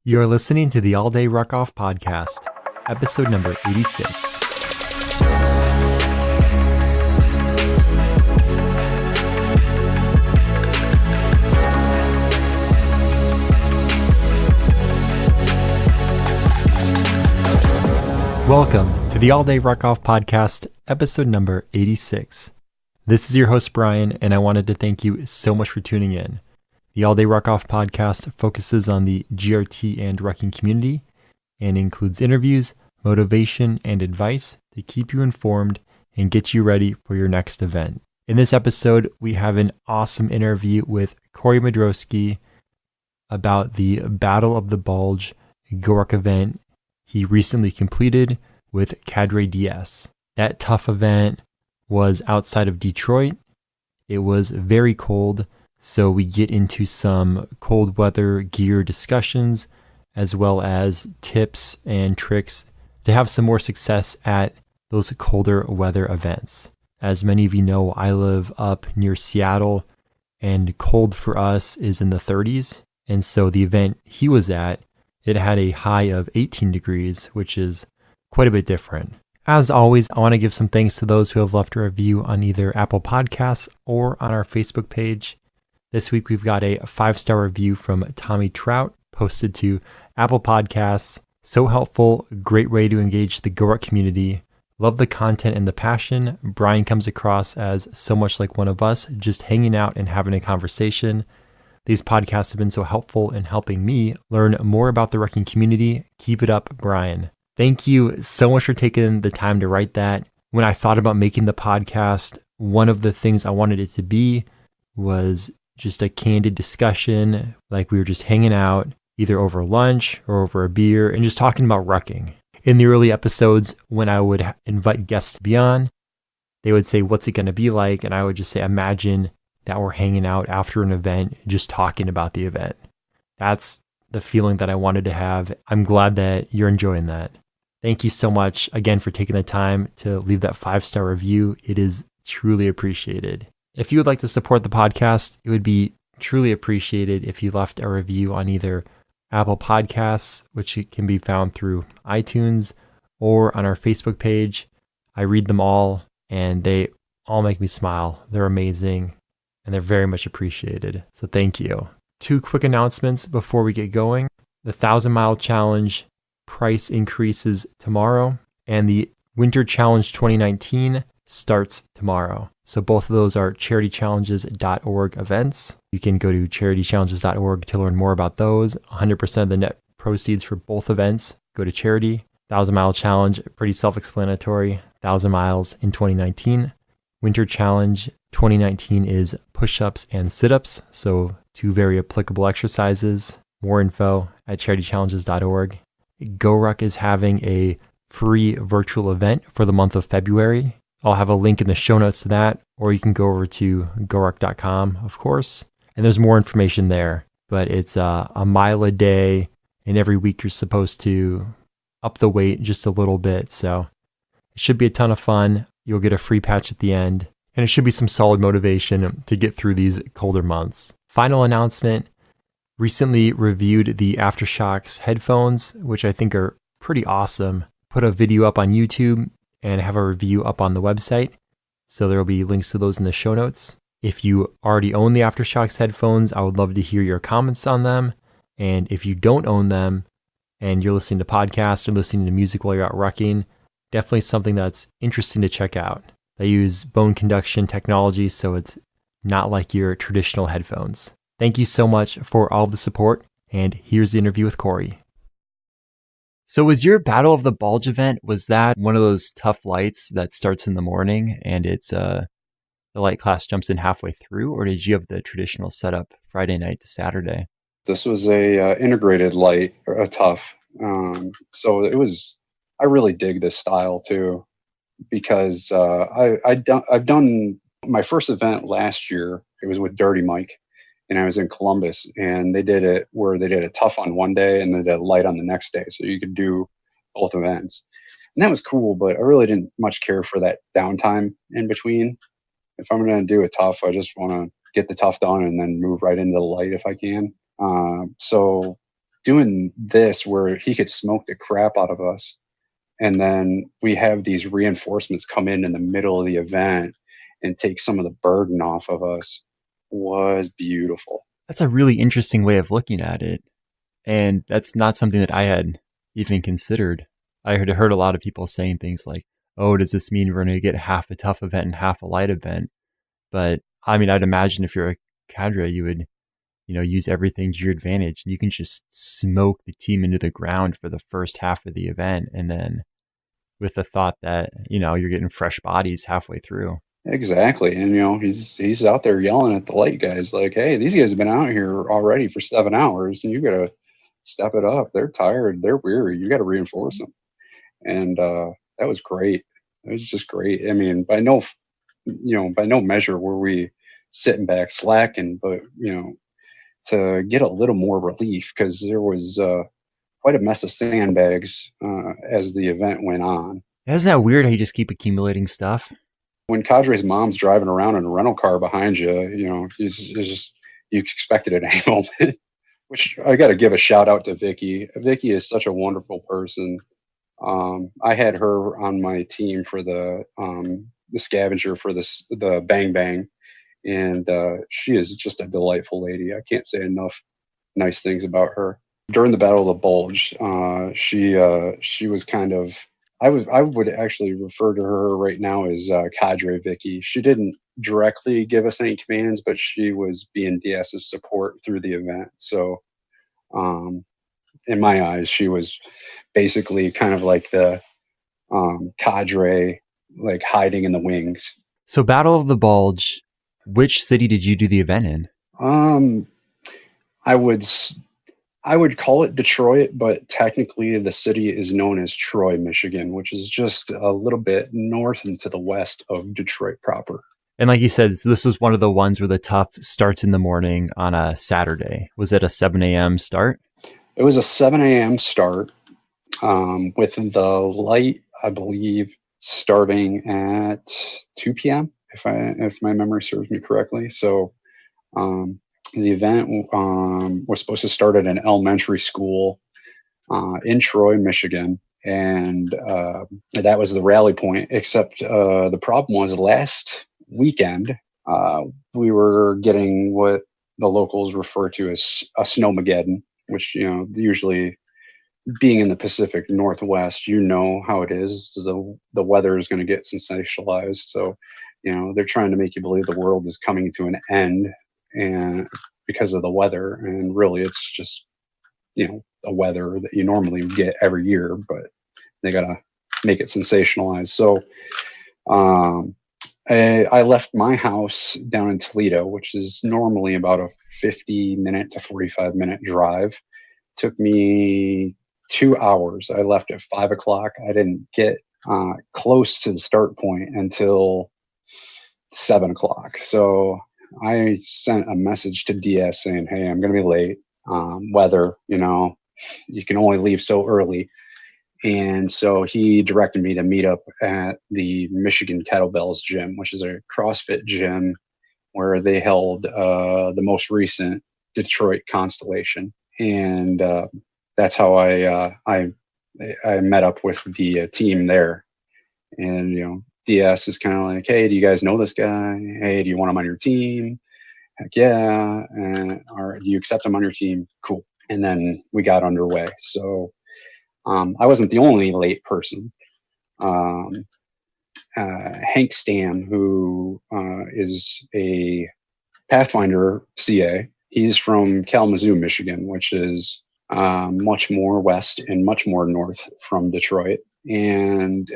You're listening to the All Day Ruckoff Podcast, episode number 86. Welcome to the All Day Ruckoff Podcast, episode number 86. This is your host, Brian, and I wanted to thank you so much for tuning in. The All Day Ruckoff Podcast focuses on the GRT and rucking community and includes interviews, motivation, and advice to keep you informed and get you ready for your next event. In this episode, we have an awesome interview with Corey Modrowski about the Battle of the Bulge GORUCK event he recently completed with Cadre DS. That tough event was outside of Detroit. It was very cold. So we get into some cold weather gear discussions, as well as tips and tricks to have some more success at those colder weather events. As many of you know, I live up near Seattle, and cold for us is in the 30s. And so the event he was at, it had a high of 18 degrees, which is quite a bit different. As always, I want to give some thanks to those who have left a review on either Apple Podcasts or on our Facebook page. This week, we've got a 5-star review from Tommy Trout posted to Apple Podcasts. So helpful, great way to engage the GORUCK community. Love the content and the passion. Brian comes across as so much like one of us, just hanging out and having a conversation. These podcasts have been so helpful in helping me learn more about the rucking community. Keep it up, Brian. Thank you so much for taking the time to write that. When I thought about making the podcast, one of the things I wanted it to be was just a candid discussion, like we were just hanging out, either over lunch or over a beer, and just talking about rucking. In the early episodes, when I would invite guests to be on, they would say, "What's it going to be like?" And I would just say, imagine that we're hanging out after an event, just talking about the event. That's the feeling that I wanted to have. I'm glad that you're enjoying that. Thank you so much again for taking the time to leave that 5-star review. It is truly appreciated. If you would like to support the podcast, it would be truly appreciated if you left a review on either Apple Podcasts, which can be found through iTunes, or on our Facebook page. I read them all, and they all make me smile. They're amazing, and they're very much appreciated. So thank you. 2 quick announcements before we get going. The 1,000-mile challenge price increases tomorrow, and the Winter Challenge 2019 starts tomorrow. So both of those are charitychallenges.org events. You can go to charitychallenges.org to learn more about those. 100% of the net proceeds for both events go to charity. 1,000-mile challenge, pretty self-explanatory. 1,000 miles in 2019. Winter Challenge 2019 is push-ups and sit-ups. So 2 very applicable exercises. More info at charitychallenges.org. GORUCK is having a free virtual event for the month of February. I'll have a link in the show notes to that, or you can go over to goruck.com, of course, and there's more information there. But it's a mile a day, and every week you're supposed to up the weight just a little bit. So it should be a ton of fun. You'll get a free patch at the end, and it should be some solid motivation to get through these colder months. Final announcement, recently reviewed the Aftershokz headphones, which I think are pretty awesome. Put a video up on YouTube and have a review up on the website. So there will be links to those in the show notes. If you already own the Aftershokz headphones, I would love to hear your comments on them. And if you don't own them and you're listening to podcasts or listening to music while you're out rucking, definitely something that's interesting to check out. They use bone conduction technology, so it's not like your traditional headphones. Thank you so much for all the support, and here's the interview with Corey. So was your Battle of the Bulge event, was that one of those tough lights that starts in the morning and it's the light class jumps in halfway through, or did you have the traditional setup Friday night to Saturday? This was a integrated light, or a tough. So it was, I really dig this style too, because I've done my first event last year. It was with Dirty Mike, and I was in Columbus, and they did it where they did a tough on one day and then did a light on the next day. So you could do both events. And that was cool, but I really didn't much care for that downtime in between. If I'm going to do a tough, I just want to get the tough done and then move right into the light if I can. So doing this where he could smoke the crap out of us. And then we have these reinforcements come in the middle of the event and take some of the burden off of us was beautiful. That's a really interesting way of looking at it. And that's not something that I had even considered. I had heard a lot of people saying things like, oh, does this mean we're going to get half a tough event and half a light event? But I mean, I'd imagine if you're a cadre, you would, use everything to your advantage. And you can just smoke the team into the ground for the first half of the event. And then with the thought that, you're getting fresh bodies halfway through. Exactly. And, he's out there yelling at the light guys like, hey, these guys have been out here already for 7 hours and you got to step it up. They're tired. They're weary. You got to reinforce them. And that was great. It was just great. I mean, by no measure were we sitting back slacking, but, to get a little more relief because there was quite a mess of sandbags as the event went on. Isn't that weird how you just keep accumulating stuff? When Cadre's mom's driving around in a rental car behind you, it's just, you expect it at any moment. Which I got to give a shout out to Vicky. Vicky is such a wonderful person. I had her on my team for the scavenger for the Bang Bang, and she is just a delightful lady. I can't say enough nice things about her. During the Battle of the Bulge, she was kind of. I would actually refer to her right now as Cadre Vicky. She didn't directly give us any commands, but she was being DS's support through the event. So, in my eyes, she was basically kind of like the Cadre, like hiding in the wings. So, Battle of the Bulge, which city did you do the event in? I would call it Detroit, but technically the city is known as Troy, Michigan, which is just a little bit north and to the west of Detroit proper. And like you said, this was one of the ones where the tough starts in the morning on a Saturday. Was it a 7 a.m. start? It was a 7 a.m. start with the light, I believe, starting at 2 p.m., if my memory serves me correctly. So the event was supposed to start at an elementary school in Troy, Michigan. And that was the rally point, except the problem was last weekend, we were getting what the locals refer to as a snowmageddon, which, usually being in the Pacific Northwest, how it is. The weather is going to get sensationalized. So, they're trying to make you believe the world is coming to an end and because of the weather. And really it's just, the weather that you normally get every year, but they got to make it sensationalized. So, I left my house down in Toledo, which is normally about a 50-minute to 45-minute drive. Took me 2 hours. I left at 5 o'clock. I didn't get close to the start point until 7 o'clock. So I sent a message to DS saying, hey, I'm going to be late. Weather, you can only leave so early. And so he directed me to meet up at the Michigan Kettlebells gym, which is a CrossFit gym where they held the most recent Detroit Constellation. And that's how I met up with the team there. And, DS is kind of like, hey, do you guys know this guy? Hey, do you want him on your team? Heck yeah. Or do you accept him on your team? Cool. And then we got underway. So I wasn't the only late person. Hank Stam, who is a Pathfinder CA, he's from Kalamazoo, Michigan, which is much more west and much more north from Detroit. And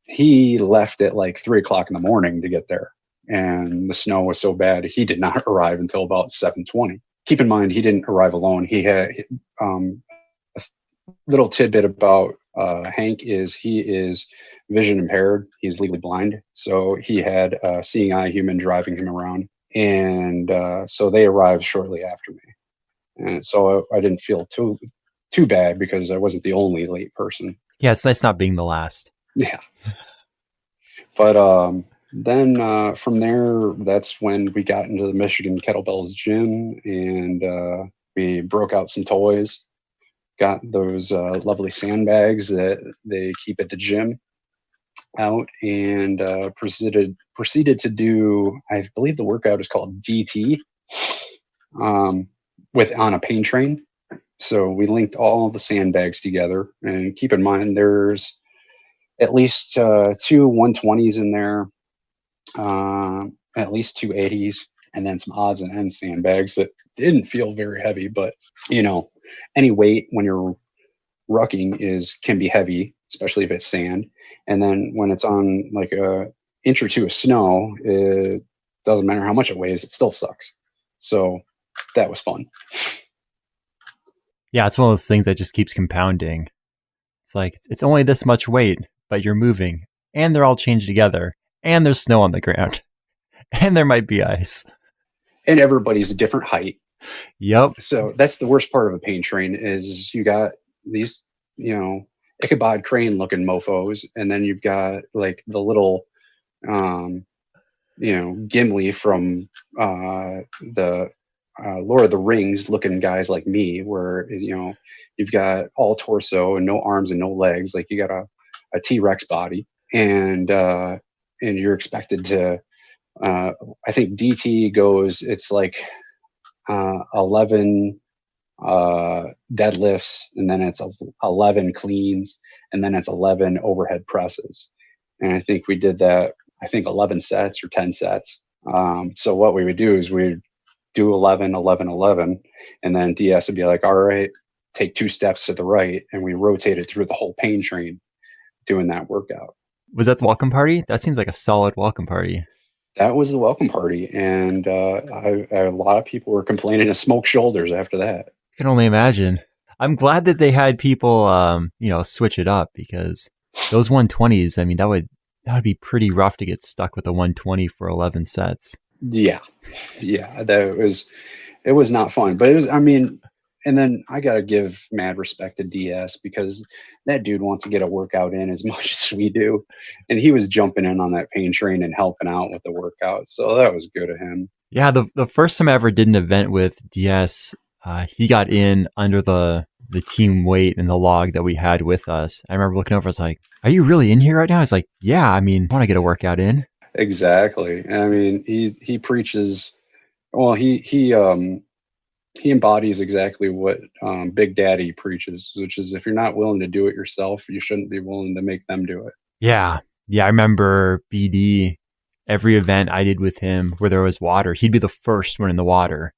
he left at like 3 o'clock in the morning to get there. And the snow was so bad, he did not arrive until about 7:20. Keep in mind, he didn't arrive alone. He had a little tidbit about Hank is he is vision impaired. He's legally blind. So he had a seeing eye human driving him around. And so they arrived shortly after me. And so I didn't feel too bad because I wasn't the only late person. Yeah, it's nice not being the last. Yeah. But then from there, that's when we got into the Michigan Kettlebells gym and we broke out some toys. got those lovely sandbags that they keep at the gym out, and proceeded to do, I believe the workout is called DT, with on a pain train. So we linked all the sandbags together, and keep in mind there's at least 2 120s in there, at least 2 80s, and then some odds and ends sandbags that didn't feel very heavy. But any weight when you're rucking can be heavy, especially if it's sand. And then when it's on like a inch or two of snow, it doesn't matter how much it weighs, it still sucks. So that was fun. Yeah, it's one of those things that just keeps compounding. It's like, it's only this much weight, but you're moving, and they're all chained together, and there's snow on the ground, and there might be ice. And everybody's a different height. Yep. So that's the worst part of a pain train is you got these, Ichabod Crane looking mofos, and then you've got like the little, Gimli from the Lord of the Rings looking guys like me, where you've got all torso and no arms and no legs, like you got a T-Rex body, and you're expected to. I think DT goes. It's like 11 deadlifts, and then it's 11 cleans, and then it's 11 overhead presses. And I think we did that. I think 11 sets or 10 sets. So what we would do is we'd do 11, 11, 11, and then DS would be like, all right, take 2 steps to the right, and we rotated through the whole pain train doing that workout. Was that the welcome party? That seems like a solid welcome party. That was the welcome party, and a lot of people were complaining of smoked shoulders after that. I can only imagine. I'm glad that they had people, switch it up, because those 120s, I mean, that would be pretty rough to get stuck with a 120 for 11 sets. Yeah, it was not fun, but it was, and then I got to give mad respect to DS, because that dude wants to get a workout in as much as we do. And he was jumping in on that pain train and helping out with the workout. So that was good of him. Yeah. The first time I ever did an event with DS, he got in under the team weight and the log that we had with us. I remember looking over, I was like, are you really in here right now? He's like, yeah, I want to get a workout in. Exactly. He preaches, well, he embodies exactly what Big Daddy preaches, which is if you're not willing to do it yourself, you shouldn't be willing to make them do it. Yeah. I remember BD, every event I did with him where there was water, he'd be the first one in the water.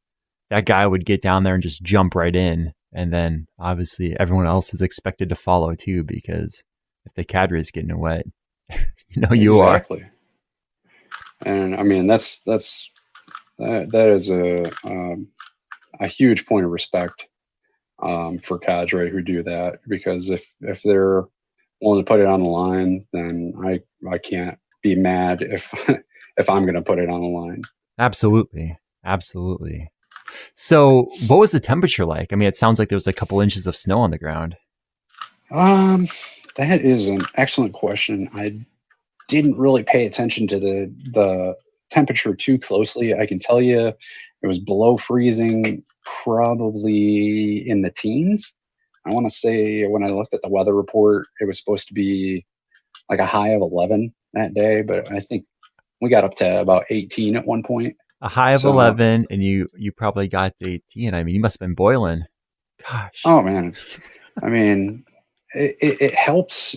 That guy would get down there and just jump right in. And then obviously everyone else is expected to follow too, because if the cadre is getting wet, you exactly. Are. And that is a huge point of respect for cadre who do that, because if they're willing to put it on the line, then I can't be mad if I'm going to put it on the line. Absolutely. So what was the temperature like? It sounds like there was a couple inches of snow on the ground. That is an excellent question. I didn't really pay attention to the temperature too closely. I can tell you it was below freezing, probably in the teens. I want to say when I looked at the weather report, it was supposed to be like a high of 11 that day, but I think we got up to about 18 at one point. A high of 11, and you probably got to 18. You must have been boiling. Gosh. Oh, man. It helps.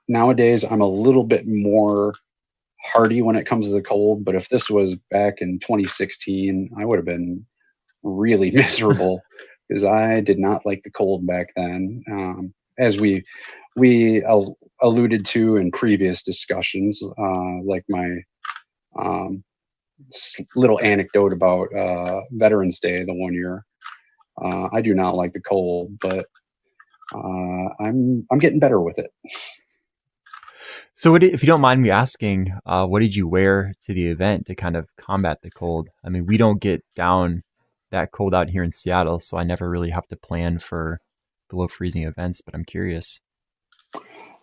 Nowadays, I'm a little bit more hardy when it comes to the cold, but if this was back in 2016, I would have been really miserable because I did not like the cold back then. As we alluded to in previous discussions, like my little anecdote about Veterans Day the one year. I do not like the cold, but I'm getting better with it. So if you don't mind me asking, what did you wear to the event to kind of combat the cold? We don't get down that cold out here in Seattle, so I never really have to plan for below freezing events, but I'm curious.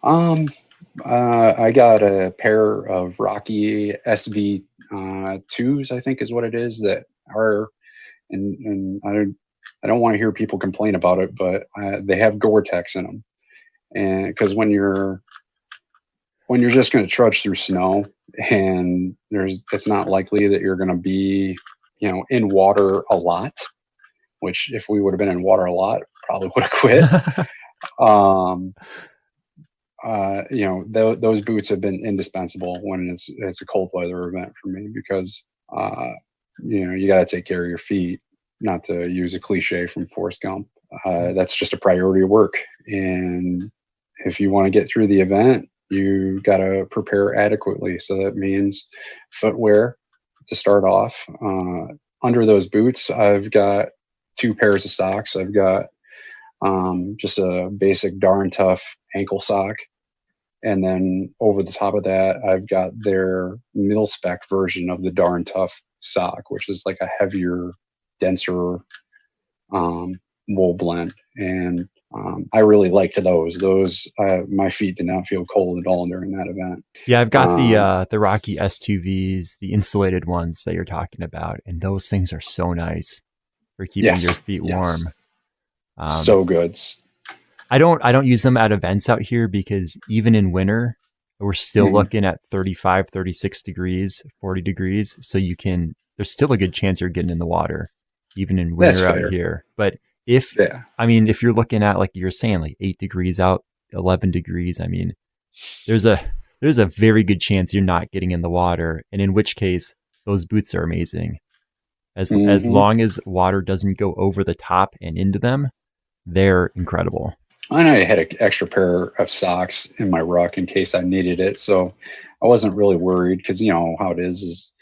I got a pair of Rocky SV2s, I think is what it is, that are, and I don't want to hear people complain about it, but they have Gore-Tex in them. And because when you're just going to trudge through snow, and it's not likely that you're going to be, in water a lot, which if we would have been in water a lot, probably would have quit. Those boots have been indispensable when it's a cold weather event for me, because you got to take care of your feet. Not to use a cliche from Forrest Gump, that's just a priority of work. And if you want to get through the event, you got to prepare adequately. So that means footwear to start off. Under those boots, I've got 2 pairs of socks. I've got just a basic Darn Tough ankle sock. And then over the top of that, I've got their mil spec version of the Darn Tough sock, which is like a heavier, denser wool blend. And I really liked those. My feet did not feel cold at all during that event. Yeah, I've got the Rocky S2Vs, the insulated ones that you're talking about, and those things are so nice for keeping your feet warm. So good. I don't use them at events out here, because even in winter, we're still looking at 35, 36 degrees, 40 degrees. So there's still a good chance you're getting in the water, even in winter out here. But if you're looking at, like you're saying, like 8 degrees out, 11 degrees, I mean, there's a very good chance you're not getting in the water. And in which case, those boots are amazing. As long as water doesn't go over the top and into them, they're incredible. And I had an extra pair of socks in my ruck in case I needed it. So I wasn't really worried, because how it is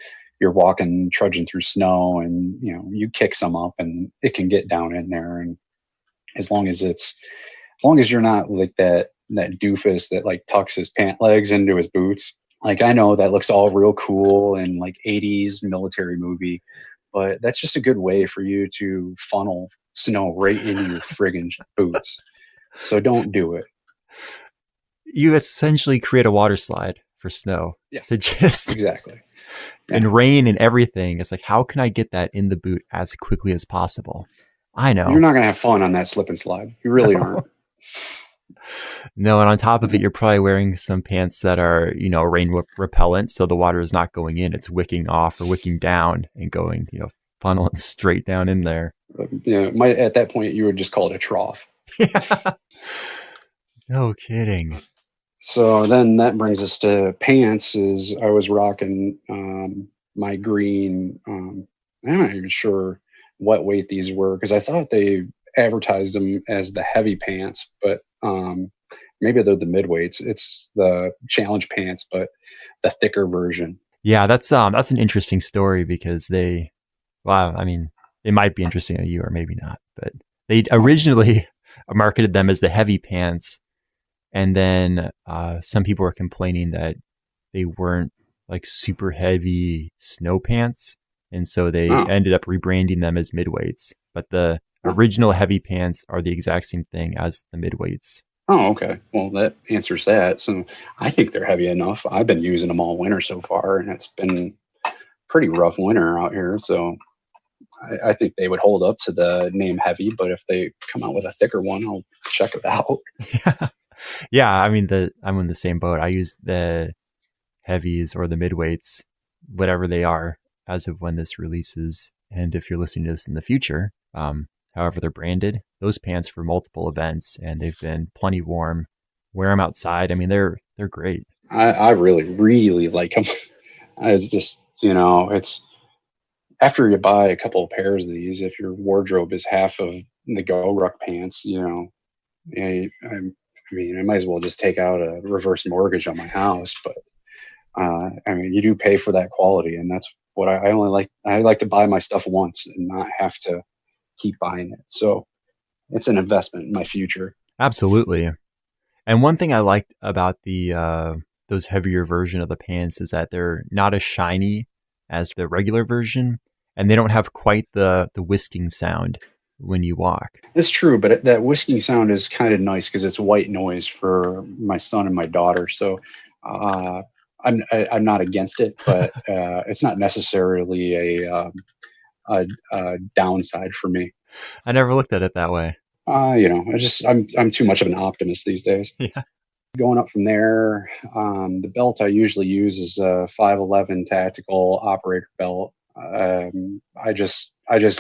you're walking, trudging through snow, and you kick some up and it can get down in there. And as long as you're not like that doofus that like tucks his pant legs into his boots. Like, I know that looks all real cool and like 80s military movie, but that's just a good way for you to funnel snow right into your friggin' boots. So don't do it. You essentially create a water slide for snow. Yeah, to just exactly. And rain and everything. It's like, how can I get that in the boot as quickly as possible? I know. You're not going to have fun on that slip and slide. You really aren't. No, and on top of it, you're probably wearing some pants that are, rain repellent. So the water is not going in. It's wicking off or wicking down and going, funneling straight down in there. At that point, you would just call it a trough. Yeah. No kidding. So then that brings us to pants. Is I was rocking my green. I'm not even sure what weight these were, because I thought they advertised them as the heavy pants, but maybe they're the midweights. It's the challenge pants, but the thicker version. Yeah, that's an interesting story, because it might be interesting to you or maybe not, but they originally marketed them as the heavy pants. And then some people were complaining that they weren't like super heavy snow pants. And so they ended up rebranding them as midweights. But the original heavy pants are the exact same thing as the midweights. Oh, okay. Well, that answers that. So I think they're heavy enough. I've been using them all winter so far, and it's been pretty rough winter out here. So I think they would hold up to the name heavy. But if they come out with a thicker one, I'll check it out. Yeah, I'm in the same boat. I use the heavies or the midweights, whatever they are, as of when this releases. And if you're listening to this in the future, however they're branded, those pants for multiple events, and they've been plenty warm. Wear them outside. I mean, they're great. I really, really like them. It's just, it's after you buy a couple of pairs of these, if your wardrobe is half of the GORUCK pants, I might as well just take out a reverse mortgage on my house. But you do pay for that quality, and that's what I only like. I like to buy my stuff once and not have to keep buying it. So it's an investment in my future. Absolutely. And one thing I liked about those heavier version of the pants is that they're not as shiny as the regular version, and they don't have quite the whisking sound when you walk. It's true, but that whisking sound is kind of nice because it's white noise for my son and my daughter. So I'm not against it, but it's not necessarily a downside for me. I never looked at it that way. I'm too much of an optimist these days. Yeah. Going up from there, the belt I usually use is a 511 tactical operator belt. I just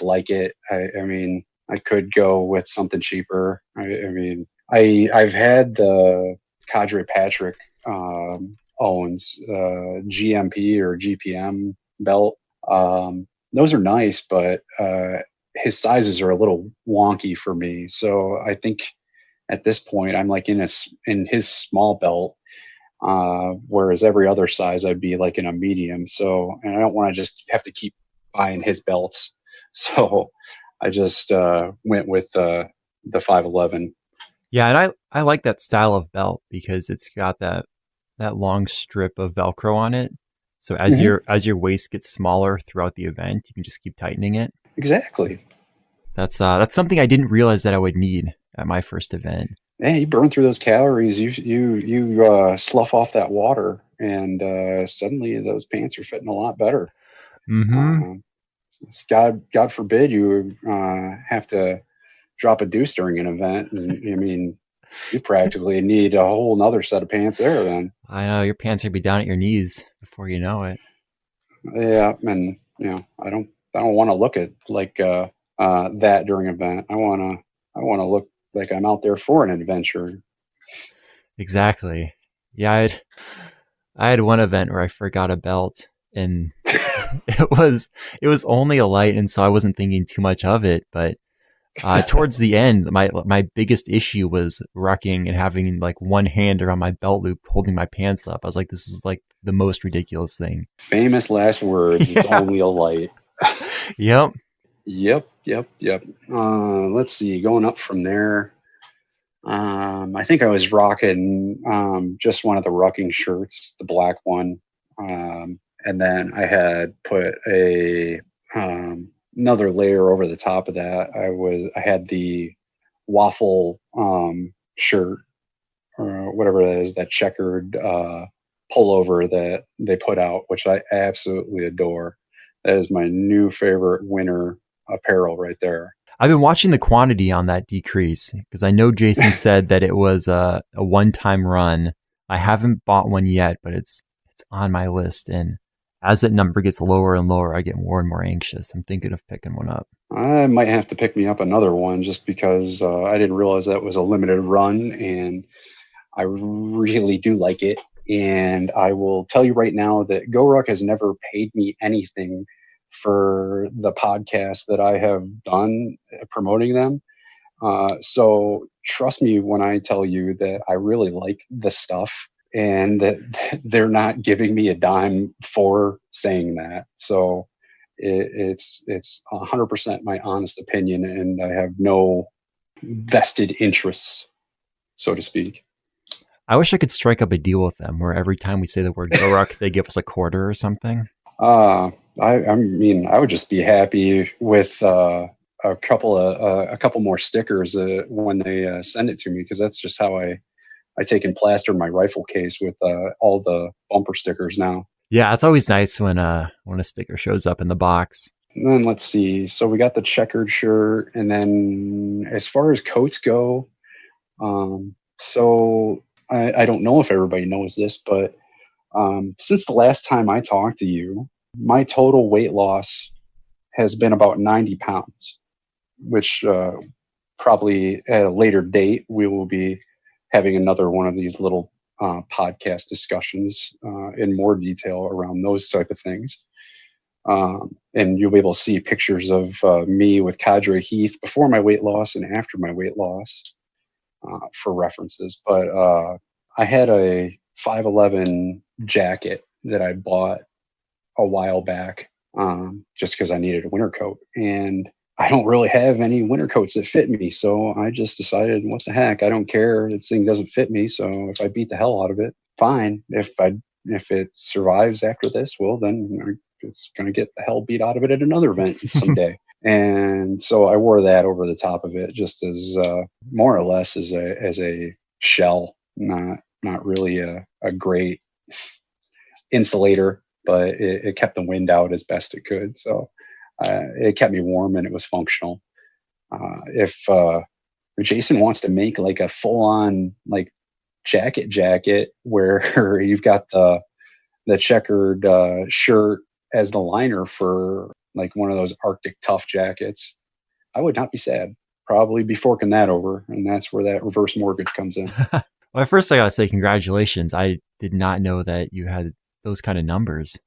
like it. I mean, I could go with something cheaper. I've had the Cadre Patrick owns GMP or GPM belt. Those are nice, but his sizes are a little wonky for me. So I think at this point I'm like in his small belt, whereas every other size I'd be like in a medium. So, and I don't want to just have to keep buying his belts. So I just went with the 511. Yeah, and I like that style of belt because it's got that long strip of Velcro on it. So as your waist gets smaller throughout the event, you can just keep tightening it. Exactly. That's something I didn't realize that I would need at my first event. Yeah, you burn through those calories. You slough off that water, and suddenly those pants are fitting a lot better. Mm-hmm. God forbid you have to drop a deuce during an event, and I mean, you practically need a whole nother set of pants there. Then I know your pants will be down at your knees before you know it. Yeah, and I don't want to look at like that during an event. I want to look like I'm out there for an adventure. Exactly. Yeah, I had one event where I forgot a belt, and it was only a light, and so I wasn't thinking too much of it. But towards the end, my biggest issue was rucking and having like one hand around my belt loop holding my pants up. I was like, this is like the most ridiculous thing. Famous last words. Yeah. It's only a light. Yep. Let's see. Going up from there, I think I was rocking just one of the rucking shirts, the black one, and then I had put a another layer over the top of that. I had the waffle shirt or whatever it is, that checkered pullover that they put out, which I absolutely adore. That is my new favorite winter apparel right there. I've been watching the quantity on that decrease because I know Jason said that it was a one-time run. I haven't bought one yet, but it's on my list. And as that number gets lower and lower, I get more and more anxious. I'm thinking of picking one up. I might have to pick me up another one just because I didn't realize that was a limited run, and I really do like it. And I will tell you right now that GORUCK has never paid me anything for the podcast that I have done promoting them. So trust me when I tell you that I really like the stuff and that they're not giving me a dime for saying that. So it's 100% my honest opinion, and I have no vested interests, so to speak. I wish I could strike up a deal with them where every time we say the word GORUCK, they give us a quarter or something. I mean, I would just be happy with a couple more stickers when they send it to me, because that's just how I take and plaster my rifle case with all the bumper stickers now. Yeah, it's always nice when a sticker shows up in the box. And then let's see. So we got the checkered shirt, and then as far as coats go, so I don't know if everybody knows this, but since the last time I talked to you, my total weight loss has been about 90 pounds, which probably at a later date, we will be having another one of these little podcast discussions in more detail around those type of things. And you'll be able to see pictures of me with Cadre Heath before my weight loss and after my weight loss for references. But I had a 511 jacket that I bought a while back just because I needed a winter coat, and I don't really have any winter coats that fit me. So I just decided, what the heck, I don't care. This thing doesn't fit me. So if I beat the hell out of it, fine. If it survives after this, well, then it's going to get the hell beat out of it at another event someday. And so I wore that over the top of it, just as more or less as a shell, not really a great insulator, but it kept the wind out as best it could. So it kept me warm and it was functional. If Jason wants to make like a full on like jacket where you've got the checkered shirt as the liner for like one of those Arctic Tough jackets, I would not be sad. Probably be forking that over, and that's where that reverse mortgage comes in. Well, at first I gotta say congratulations. I did not know that you had those kind of numbers.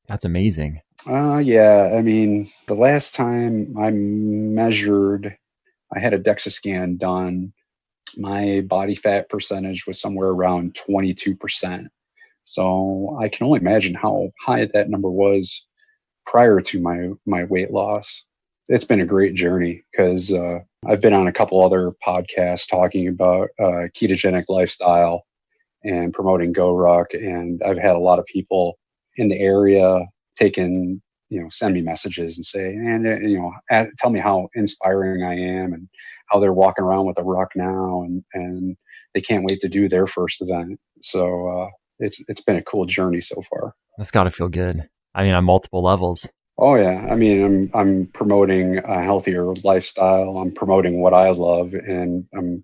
That's amazing. Yeah. I mean, the last time I measured, I had a DEXA scan done. My body fat percentage was somewhere around 22%. So I can only imagine how high that number was prior to my weight loss. It's been a great journey because I've been on a couple other podcasts talking about ketogenic lifestyle and promoting GORUCK, and I've had a lot of people in the area send me messages and say, and tell me how inspiring I am and how they're walking around with a ruck now, and they can't wait to do their first event. So it's been a cool journey so far. That's got to feel good. I mean, on multiple levels. Oh yeah, I mean, I'm promoting a healthier lifestyle. I'm promoting what I love, and I'm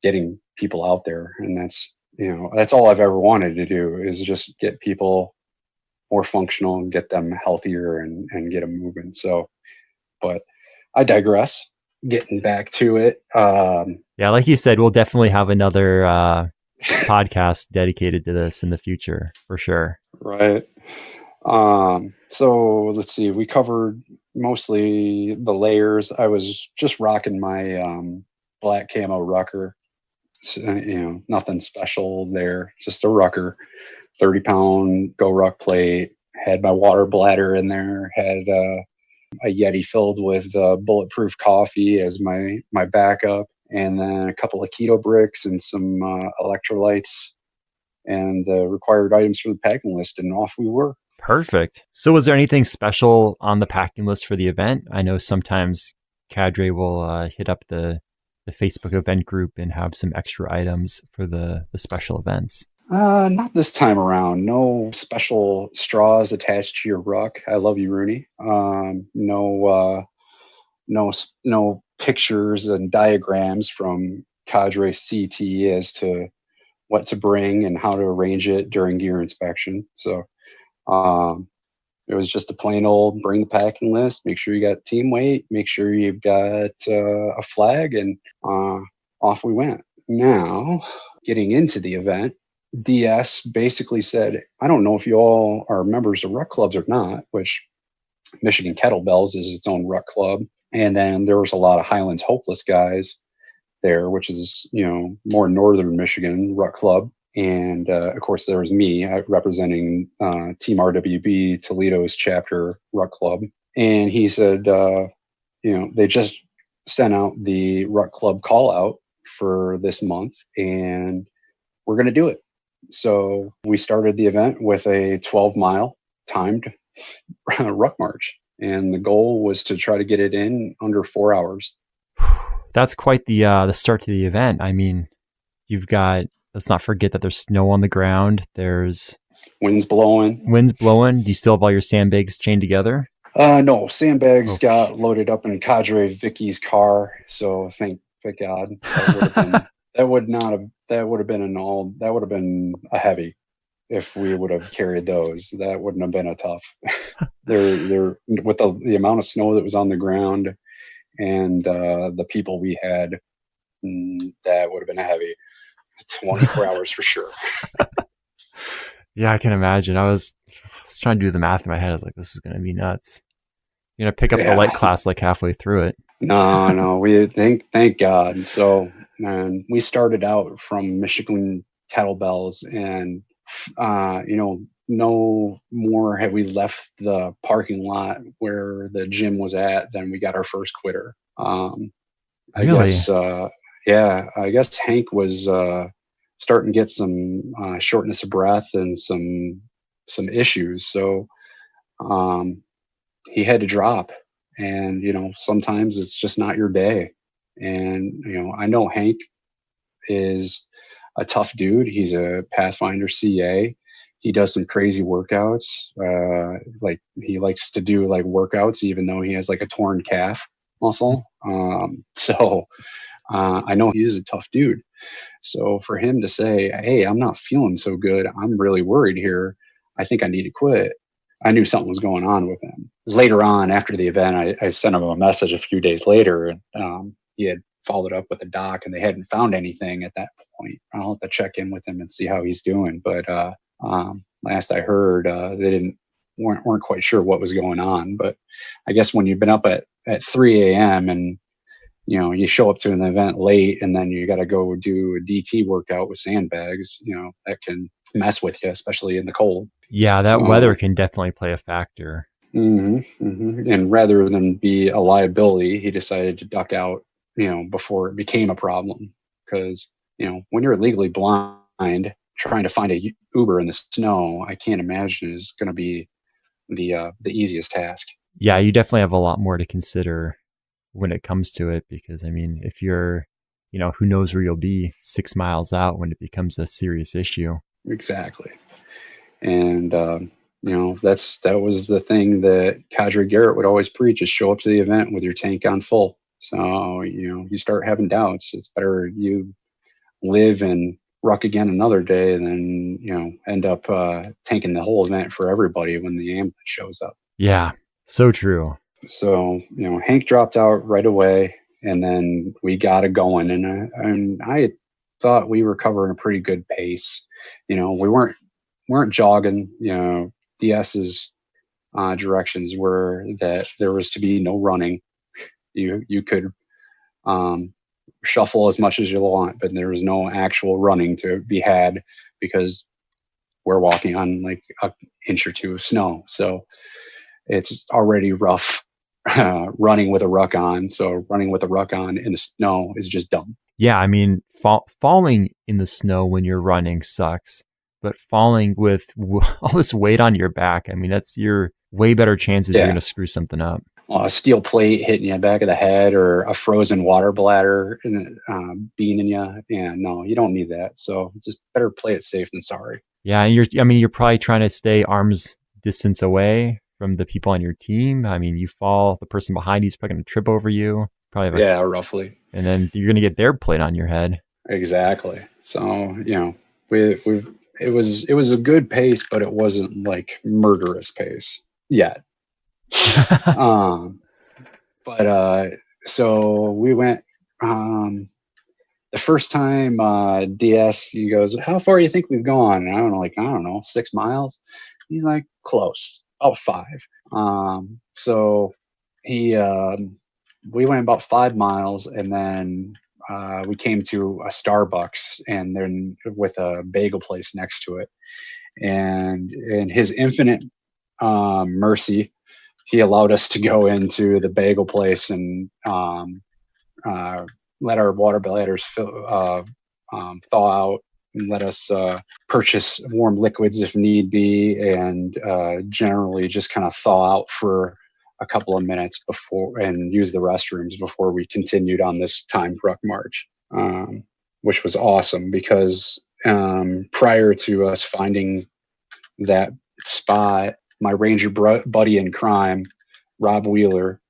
getting people out there. And that's all I've ever wanted to do, is just get people more functional and get them healthier and get them moving. So, but I digress. Getting back to it. Yeah, like you said, we'll definitely have another podcast dedicated to this in the future for sure. Right. So let's see, we covered mostly the layers. I was just rocking my black camo rucker. So, nothing special there, just a rucker, 30-pound GORUCK plate, had my water bladder in there, had a Yeti filled with bulletproof coffee as my backup, and then a couple of keto bricks and some electrolytes and the required items for the packing list, and off we were. Perfect. So was there anything special on the packing list for the event? I know sometimes Cadre will hit up the Facebook event group and have some extra items for the special events. Not this time around. No special straws attached to your ruck. I love you, Rooney. No pictures and diagrams from Cadre CT as to what to bring and how to arrange it during gear inspection. So it was just a plain old bring the packing list, make sure you got team weight, make sure you've got a flag, and off we went. Now, getting into the event, DS basically said, I don't know if you all are members of ruck clubs or not, which Michigan Kettlebells is its own ruck club. And then there was a lot of Highlands Hopeless guys there, which is, more northern Michigan ruck club. And of course, there was me representing Team RWB Toledo's chapter ruck club. And he said, they just sent out the ruck club call out for this month, and we're going to do it. So we started the event with a 12-mile timed ruck march, and the goal was to try to get it in under 4 hours. That's quite the start to the event. I mean, you've got, let's not forget that there's snow on the ground. There's winds blowing. Do you still have all your sandbags chained together? No, sandbags got loaded up in Cadre Vicky's car. So thank God. That would have been a heavy if we would have carried those. That wouldn't have been a tough. They're with the amount of snow that was on the ground and the people we had, that would have been a heavy. 24 hours for sure. Yeah, I can imagine. I was trying to do the math in my head. I was like, this is going to be nuts. You're going to pick up the light class like halfway through it. No, we thank God. So, and we started out from Michigan Kettlebells, and no more had we left the parking lot where the gym was at than we got our first quitter. I guess Hank was starting to get some shortness of breath and some issues. So he had to drop. And, sometimes it's just not your day. And, I know Hank is a tough dude. He's a Pathfinder CA. he does some crazy workouts. Like he likes to do like workouts, even though he has like a torn calf muscle. I know he is a tough dude. So for him to say, "Hey, I'm not feeling so good. I'm really worried here. I think I need to quit." I knew something was going on with him. Later on, after the event, I sent him a message a few days later, and he had followed up with the doc, and they hadn't found anything at that point. I'll have to check in with him and see how he's doing. But last I heard, they weren't quite sure what was going on. But I guess when you've been up at 3 a.m. and you show up to an event late, and then you got to go do a DT workout with sandbags, that can mess with you, especially in the cold. Yeah, that weather can definitely play a factor. And rather than be a liability, he decided to duck out, before it became a problem. Because, when you're legally blind, trying to find a Uber in the snow, I can't imagine is going to be the easiest task. Yeah, you definitely have a lot more to consider when it comes to it, because I mean, if you're, who knows where you'll be 6 miles out when it becomes a serious issue. Exactly. And, that was the thing that Cadre Garrett would always preach, is show up to the event with your tank on full. So, you start having doubts. It's better you live and ruck again another day than, end up tanking the whole event for everybody when the ambulance shows up. Yeah, so true. So, Hank dropped out right away, and then we got it going. And I thought we were covering a pretty good pace. We weren't jogging. DS's directions were that there was to be no running. You could shuffle as much as you want, but there was no actual running to be had, because we're walking on like an inch or two of snow. So it's already rough running with a ruck on. So running with a ruck on in the snow is just dumb. Yeah, I mean, falling in the snow when you're running sucks, but falling with all this weight on your back, I mean, that's your way better chances you're going to screw something up. A steel plate hitting you in the back of the head, or a frozen water bladder beaning you. And no, you don't need that. So just better play it safe than sorry. Yeah, and you're probably trying to stay arm's distance away from the people on your team. I mean, you fall, the person behind you is probably going to trip over you. Probably roughly. And then you're going to get their plate on your head. Exactly. So, it was a good pace, but it wasn't like murderous pace yet. So we went, the first time, DS, he goes, "How far do you think we've gone?" And I don't know, 6 miles. He's like, "Close, about 5." So we went about 5 miles, and then we came to a Starbucks, and then with a bagel place next to it. And in his infinite mercy, he allowed us to go into the bagel place and let our water bladders thaw out, and let us purchase warm liquids if need be, and generally just kind of thaw out for a couple of minutes before, and use the restrooms before we continued on this timed ruck march, which was awesome, because prior to us finding that spot, my ranger buddy in crime, Rob Wheeler,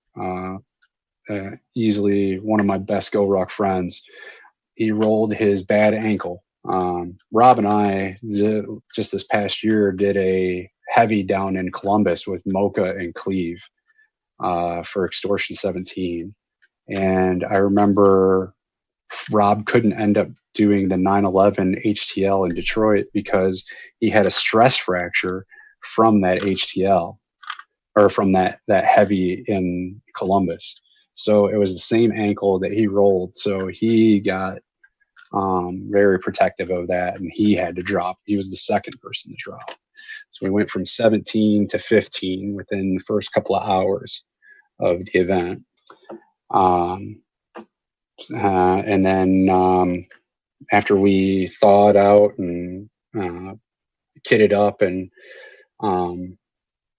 easily one of my best GORUCK friends, he rolled his bad ankle. Rob and I just this past year did a heavy down in Columbus with Mocha and Cleve for Extortion 17. And I remember Rob couldn't end up doing the 9/11 HTL in Detroit because he had a stress fracture from that HTL, or from that heavy in Columbus. So it was the same ankle that he rolled. So he got very protective of that, and he had to drop. He was the second person to drop. So we went from 17 to 15 within the first couple of hours of the event. And then after we thawed out and kitted up, and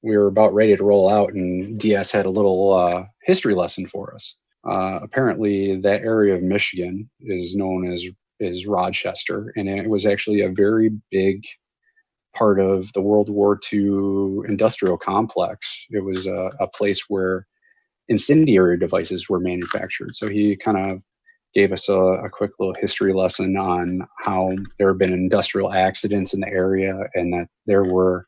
we were about ready to roll out, and DS had a little history lesson for us. Apparently that area of Michigan is known as Rochester, and it was actually a very big part of the World War II industrial complex. It was a place where incendiary devices were manufactured. So he kind of gave us a quick little history lesson on how there have been industrial accidents in the area, and that there were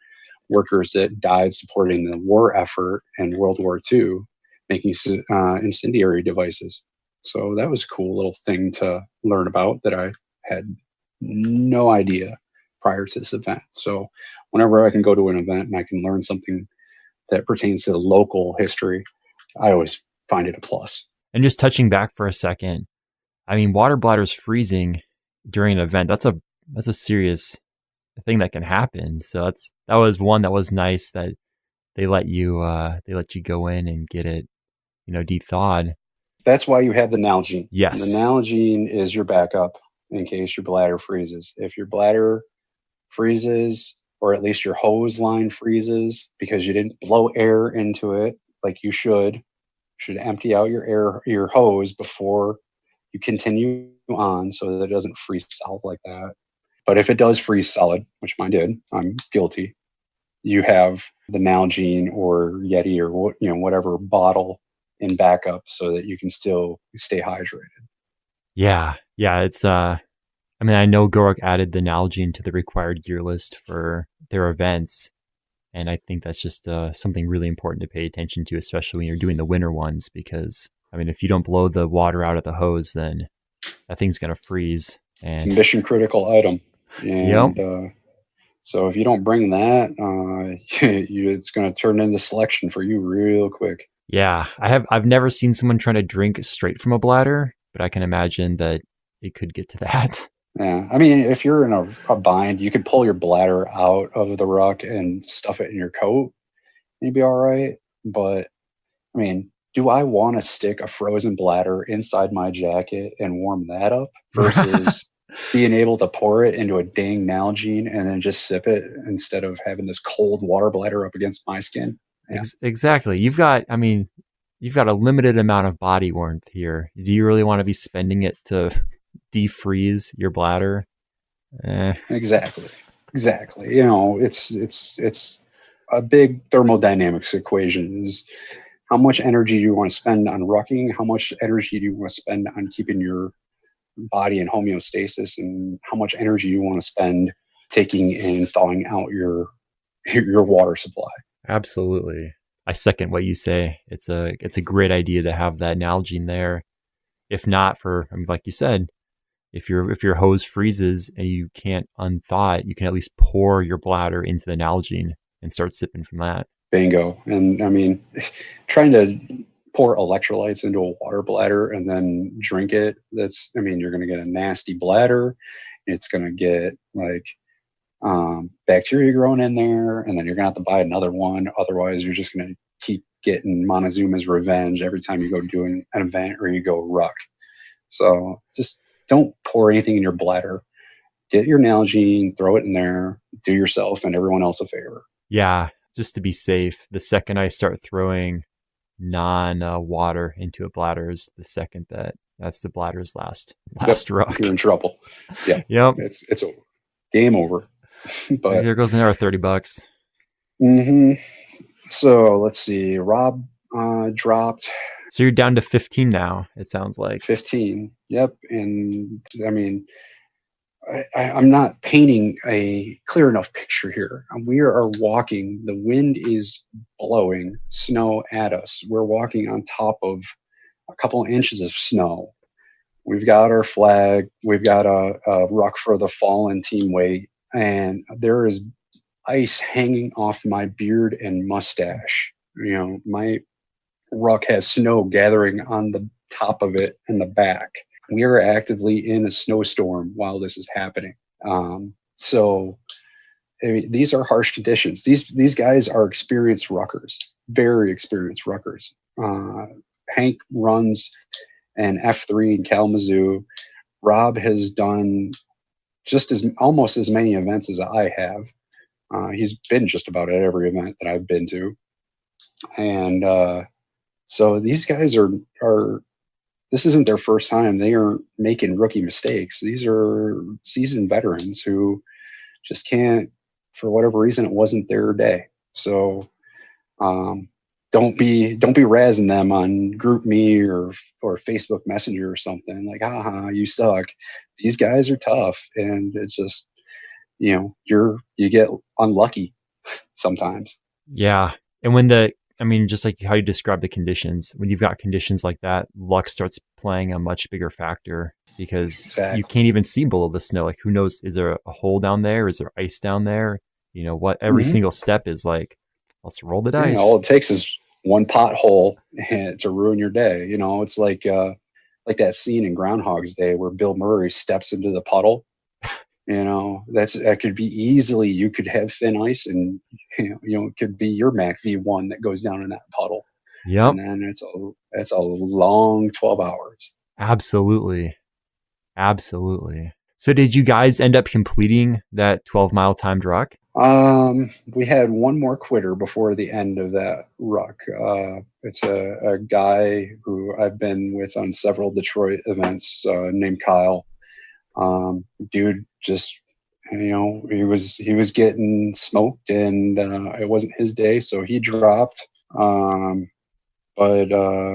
workers that died supporting the war effort in World War II, making incendiary devices. So that was a cool little thing to learn about that I had no idea prior to this event. So whenever I can go to an event and I can learn something that pertains to the local history, I always find it a plus. And just touching back for a second, I mean, water bladders freezing during an event, that's a serious thing that can happen. So that was one that was nice that they let you go in and get it, de-thawed. That's why you have the Nalgene. Yes. The Nalgene is your backup in case your bladder freezes. If your bladder freezes, or at least your hose line freezes because you didn't blow air into it like you should empty out your hose before you continue on so that it doesn't freeze solid like that. But if it does freeze solid, which mine did, I'm guilty, you have the Nalgene or Yeti or whatever bottle in backup so that you can still stay hydrated. Yeah. It's I know GORUCK added the Nalgene to the required gear list for their events, and I think that's just something really important to pay attention to, especially when you're doing the winter ones, because if you don't blow the water out of the hose, then that thing's gonna freeze. And it's a mission critical item. And yep. So if you don't bring that, it's going to turn into selection for you real quick. Yeah, I've never seen someone trying to drink straight from a bladder, but I can imagine that it could get to that. Yeah, if you're in a bind, you could pull your bladder out of the ruck and stuff it in your coat, and you'd be all right. But do I want to stick a frozen bladder inside my jacket and warm that up versus being able to pour it into a dang Nalgene and then just sip it instead of having this cold water bladder up against my skin? Yeah. Exactly. You've got a limited amount of body warmth here. Do you really want to be spending it to defreeze your bladder? Exactly. It's a big thermodynamics equation. Is how much energy do you want to spend on rucking? How much energy do you want to spend on keeping your body in homeostasis, and how much energy you want to spend taking and thawing out your water supply? Absolutely. I second what you say. It's a great idea to have that Nalgene there. If not for, like you said, if your hose freezes and you can't unthaw it, you can at least pour your bladder into the Nalgene and start sipping from that. Bingo. And trying to pour electrolytes into a water bladder and then drink it, you're going to get a nasty bladder. It's going to get bacteria growing in there, and then you're going to have to buy another one. Otherwise, you're just going to keep getting Montezuma's revenge every time you go do an event or you go ruck. So just don't pour anything in your bladder. Get your Nalgene, throw it in there, do yourself and everyone else a favor. Yeah, just to be safe. The second I start throwing non-water into a bladder is the second that's the bladder's last ruck. You're in trouble. Yeah. Yep. It's over. Game over. But here goes another $30. Mm-hmm. So let's see. Rob dropped. So you're down to 15 now, it sounds like. 15. Yep. And I'm not painting a clear enough picture here. We are walking. The wind is blowing snow at us. We're walking on top of a couple of inches of snow. We've got our flag. We've got a ruck for the fallen team weight. And there is ice hanging off my beard and mustache. My ruck has snow gathering on the top of it and the back. We are actively in a snowstorm while this is happening. So these are harsh conditions. These guys are experienced ruckers, very experienced ruckers. Hank runs an F3 in Kalamazoo. Rob has done almost as many events as I have. He's been just about at every event that I've been to. And so these guys are this isn't their first time. They aren't making rookie mistakes. These are seasoned veterans who just can't for whatever reason, it wasn't their day. So don't be razzing them on GroupMe or Facebook Messenger or something like, haha, you suck. These guys are tough. And it's just, you get unlucky sometimes. Yeah. And just like how you describe the conditions, when you've got conditions like that, luck starts playing a much bigger factor because you can't even see below the snow. Like, who knows? Is there a hole down there? Is there ice down there? What every single step is like, let's roll the dice. All it takes is one pothole to ruin your day. It's like that scene in Groundhog's Day where Bill Murray steps into the puddle. That could be easily, you could have thin ice and, it could be your Mac V1 that goes down in that puddle. Yep. And then it's a long 12 hours. Absolutely. So did you guys end up completing that 12-mile timed ruck? We had one more quitter before the end of that ruck. It's a guy who I've been with on several Detroit events, named Kyle. Dude just, he was getting smoked and, it wasn't his day. So he dropped. But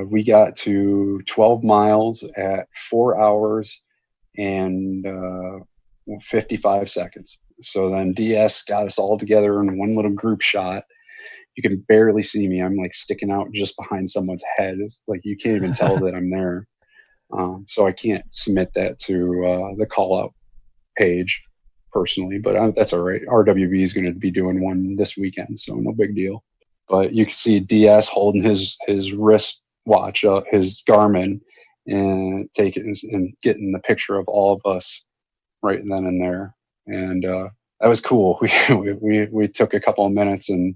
we got to 12 miles at 4 hours and 55 seconds. So then DS got us all together in one little group shot. You can barely see me. I'm like sticking out just behind someone's head. It's like you can't even tell that I'm there. So I can't submit that to the call out page personally, but that's all right. RWB is going to be doing one this weekend, so no big deal. But you can see DS holding his wrist watch up, his Garmin, and taking and getting the picture of all of us right then and there. And that was cool. We took a couple of minutes and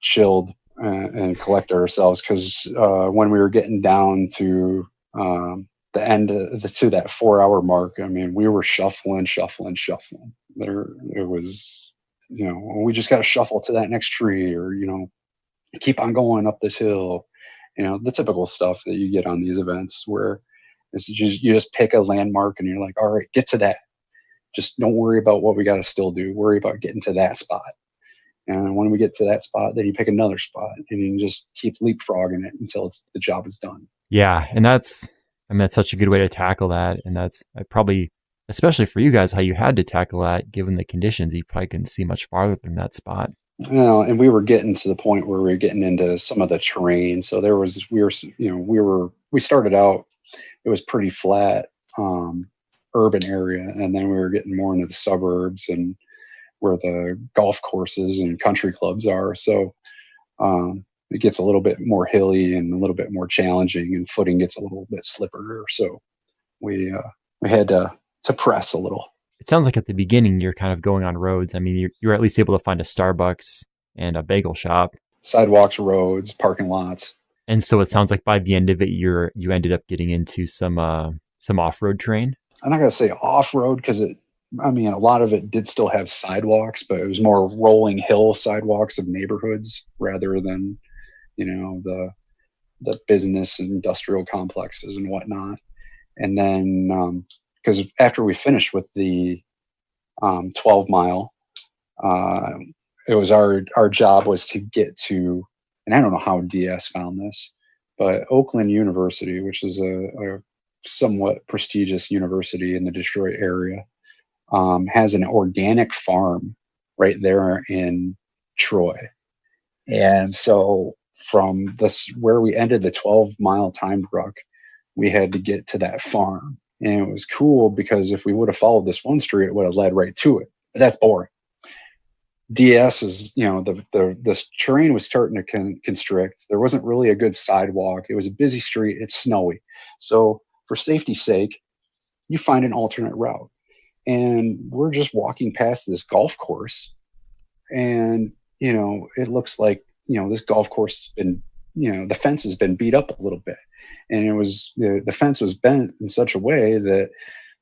chilled and collected ourselves, because when we were getting down to the end to that 4 hour mark, I mean, we were shuffling. It was, we just got to shuffle to that next tree, or keep on going up this hill. The typical stuff that you get on these events, where it's just, you just pick a landmark and you're like, all right, get to that. Just don't worry about what we got to still do. Worry about getting to that spot. And when we get to that spot, then you pick another spot and you just keep leapfrogging it until the job is done. Yeah. And that's such a good way to tackle that. And that's probably, especially for you guys, how you had to tackle that given the conditions. You probably couldn't see much farther than that spot. And we were getting to the point where we were getting into some of the terrain. So we started out, it was pretty flat, urban area. And then we were getting more into the suburbs and where the golf courses and country clubs are. So it gets a little bit more hilly and a little bit more challenging, and footing gets a little bit slipperier. So we had to press a little. It sounds like at the beginning you're kind of going on roads. I mean, you're at least able to find a Starbucks and a bagel shop. Sidewalks, roads, parking lots. And so it sounds like by the end of it, you ended up getting into some off-road terrain. I'm not going to say off-road, because a lot of it did still have sidewalks, but it was more rolling hill sidewalks of neighborhoods rather than, the business and industrial complexes and whatnot. And then, because after we finished with the 12 mile, it was our job was to get to, and I don't know how DS found this, but Oakland University, which is a somewhat prestigious university in the Detroit area, has an organic farm right there in Troy. And so from where we ended the 12-mile timed ruck, we had to get to that farm. And it was cool because if we would have followed this one street, it would have led right to it. But that's boring. DS is, the terrain was starting to constrict. There wasn't really a good sidewalk. It was a busy street. It's snowy. So for safety's sake, you find an alternate route. And we're just walking past this golf course. And, it looks like, this golf course has been, the fence has been beat up a little bit. And it was, the fence was bent in such a way that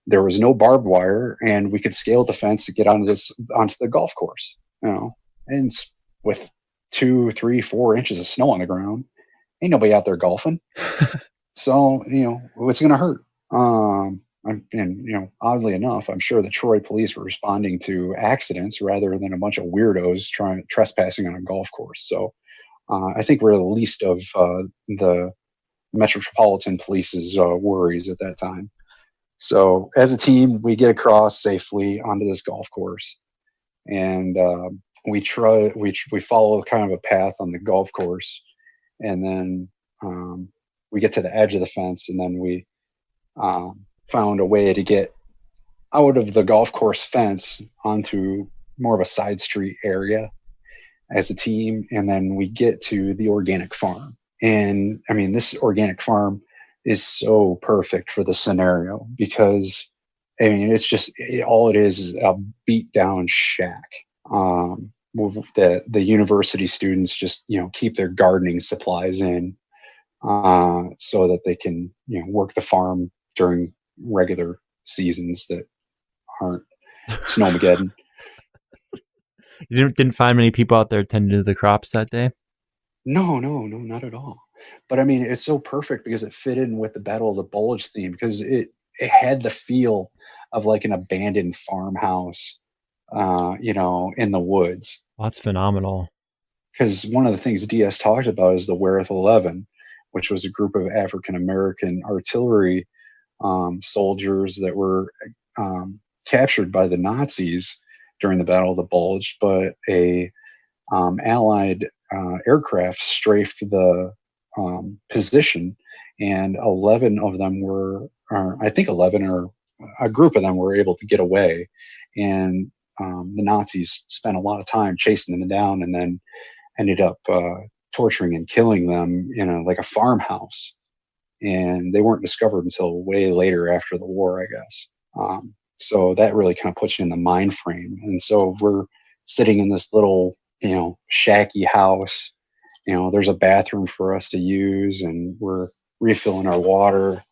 there was no barbed wire, and we could scale the fence to get onto the golf course, and with 2, 3, 4 inches of snow on the ground, ain't nobody out there golfing. So, it's going to hurt. And oddly enough, I'm sure the Troy police were responding to accidents rather than a bunch of weirdos trespassing on a golf course. So I think we're the least of the Metropolitan Police's worries at that time. So as a team, we get across safely onto this golf course, and we follow kind of a path on the golf course, and then we get to the edge of the fence, and then we found a way to get out of the golf course fence onto more of a side street area as a team, and then we get to the organic farm. And I mean, this organic farm is so perfect for the scenario because I mean, it's just all it is a beat down shack. The university students just keep their gardening supplies in so that they can work the farm during regular seasons that aren't snowmageddon. You didn't find many people out there tending to the crops that day? No, not at all. But I mean, it's so perfect because it fit in with the Battle of the Bulge theme because it had the feel of like an abandoned farmhouse, in the woods. Well, that's phenomenal. Because one of the things DS talked about is the Wereth 11, which was a group of African-American artillery soldiers that were captured by the Nazis during the Battle of the Bulge, but a Allied aircraft strafed the position, and 11 of them I think 11 or a group of them were able to get away, and the Nazis spent a lot of time chasing them down, and then ended up torturing and killing them in a farmhouse, and they weren't discovered until way later after the war, I guess. So that really kind of puts you in the mind frame. And so we're sitting in this little, shacky house. There's a bathroom for us to use, and we're refilling our water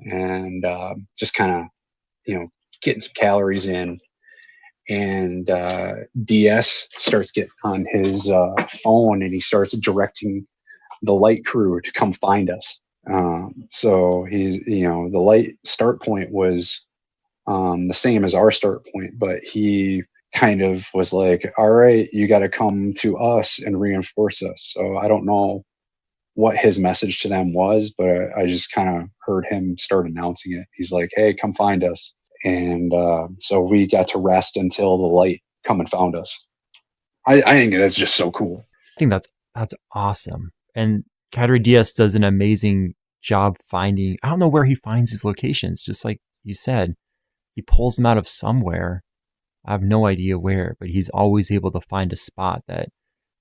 and just kind of, getting some calories in. And DS starts getting on his phone, and he starts directing the light crew to come find us. So he's, the light start point was the same as our start point, but he kind of was like, all right, you got to come to us and reinforce us. So I don't know what his message to them was, but I just kind of heard him start announcing it. He's like, hey, come find us. And so we got to rest until the light come and found us. I think that's just so cool. I think that's awesome. And Cadre DS does an amazing job finding, I don't know where he finds his locations, just like you said. He pulls them out of somewhere. I have no idea where, but he's always able to find a spot that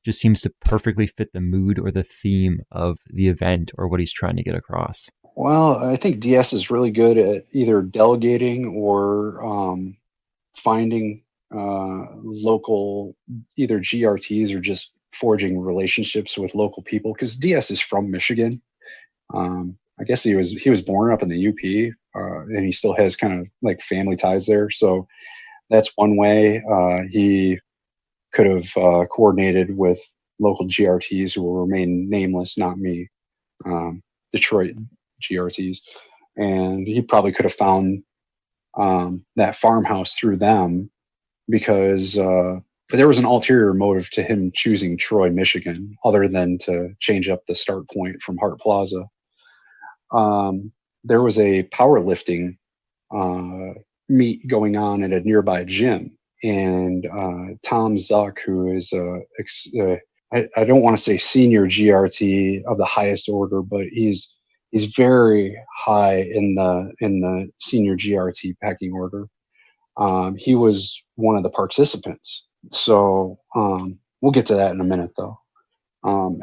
just seems to perfectly fit the mood or the theme of the event or what he's trying to get across. Well, I think DS is really good at either delegating or finding local, either GRTs or just forging relationships with local people. Because DS is from Michigan. I guess he was born up in the UP, and he still has kind of like family ties there. So that's one way he could have coordinated with local GRTs who will remain nameless, not me, Detroit GRTs. And he probably could have found that farmhouse through them because there was an ulterior motive to him choosing Troy, Michigan, other than to change up the start point from Hart Plaza. There was a powerlifting meet going on at a nearby gym, and Tom Zuck, who is I don't want to say senior GRT of the highest order, but he's very high in the senior GRT pecking order. He was one of the participants, so we'll get to that in a minute, though.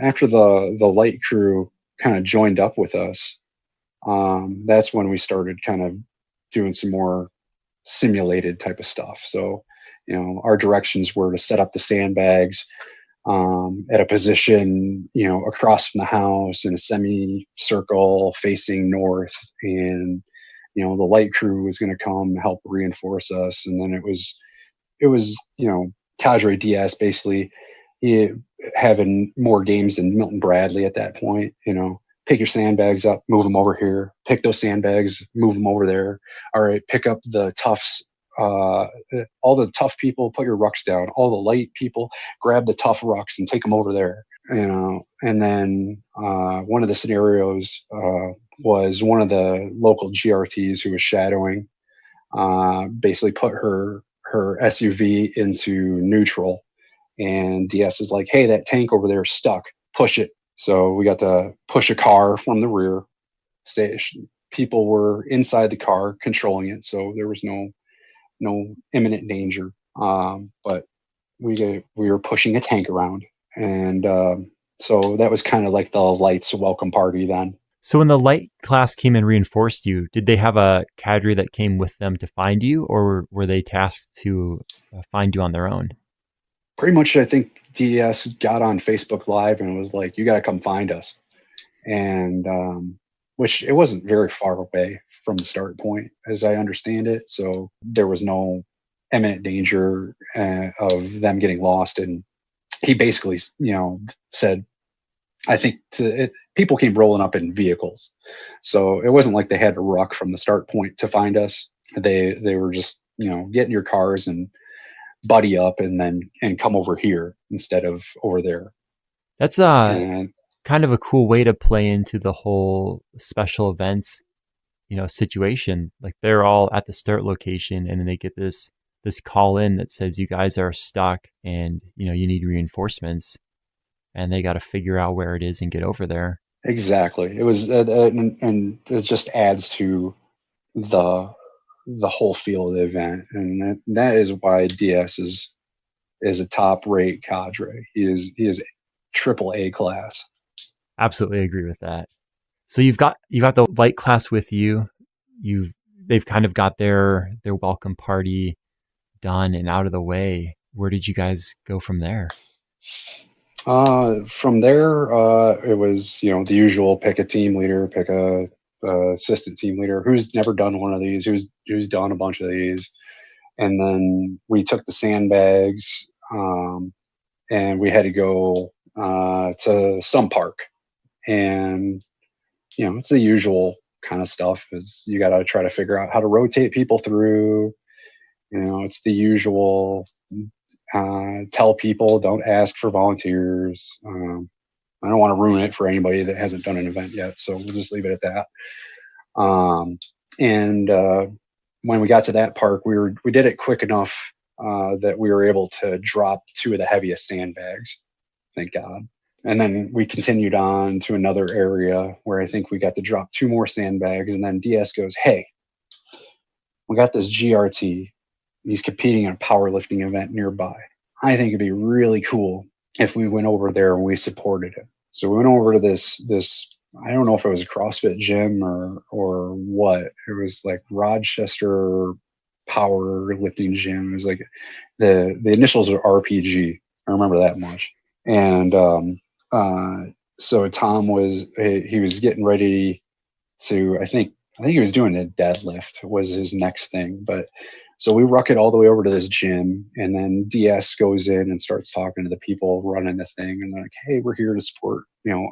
After the light crew kind of joined up with us, that's when we started kind of doing some more simulated type of stuff. So, our directions were to set up the sandbags at a position, across from the house in a semicircle facing north, and the light crew was going to come help reinforce us. And then it was Cadre DS basically having more games than Milton Bradley at that point, pick your sandbags up, move them over here, pick those sandbags, move them over there. All right, pick up the toughs, all the tough people, put your rucks down. All the light people, grab the tough rucks and take them over there. And then one of the scenarios was one of the local GRTs who was shadowing basically put her SUV into neutral, and DS is like, hey, that tank over there is stuck, push it. So we got to push a car from the rear. People were inside the car controlling it, so there was no imminent danger. But we were pushing a tank around, and so that was kind of like the lights welcome party then. So when the light class came and reinforced you, did they have a cadre that came with them to find you, or were they tasked to find you on their own? Pretty much, I think DS got on Facebook Live and was like, you got to come find us. And which it wasn't very far away from the start point, as I understand it. So there was no imminent danger of them getting lost. And he basically, said, I think people came rolling up in vehicles. So it wasn't like they had to ruck from the start point to find us. They were just, get in your cars and buddy up and come over here instead of over there. That's kind of a cool way to play into the whole special events, situation. Like they're all at the start location and then they get this call in that says you guys are stuck and, you need reinforcements. And they got to figure out where it is and get over there. Exactly. It was, and it just adds to the whole feel of the event, and that is why DS is a top rate cadre. He is triple A class. Absolutely agree with that. So you've got the light class with you. They've kind of got their welcome party done and out of the way. Where did you guys go from there? From there, it was, the usual, pick a team leader, pick a assistant team leader who's never done one of these, who's done a bunch of these. And then we took the sandbags, and we had to go, to some park, and, it's the usual kind of stuff is you got to try to figure out how to rotate people through, it's the usual, tell people don't ask for volunteers. I don't want to ruin it for anybody that hasn't done an event yet, so we'll just leave it at that. And when we got to that park, we did it quick enough that we were able to drop 2 of the heaviest sandbags, thank God. And then we continued on to another area where I think we got to drop 2 more sandbags, and then DS goes, hey, we got this GRT. He's competing in a powerlifting event nearby. I think it'd be really cool if we went over there and we supported him. So we went over to this, I don't know if it was a CrossFit gym or what. It was like Rochester powerlifting gym. It was like the initials are RPG. I remember that much. And so Tom was getting ready to, I think he was doing a deadlift was his next thing. But so we ruck it all the way over to this gym, and then DS goes in and starts talking to the people running the thing, and they're like, hey, we're here to support,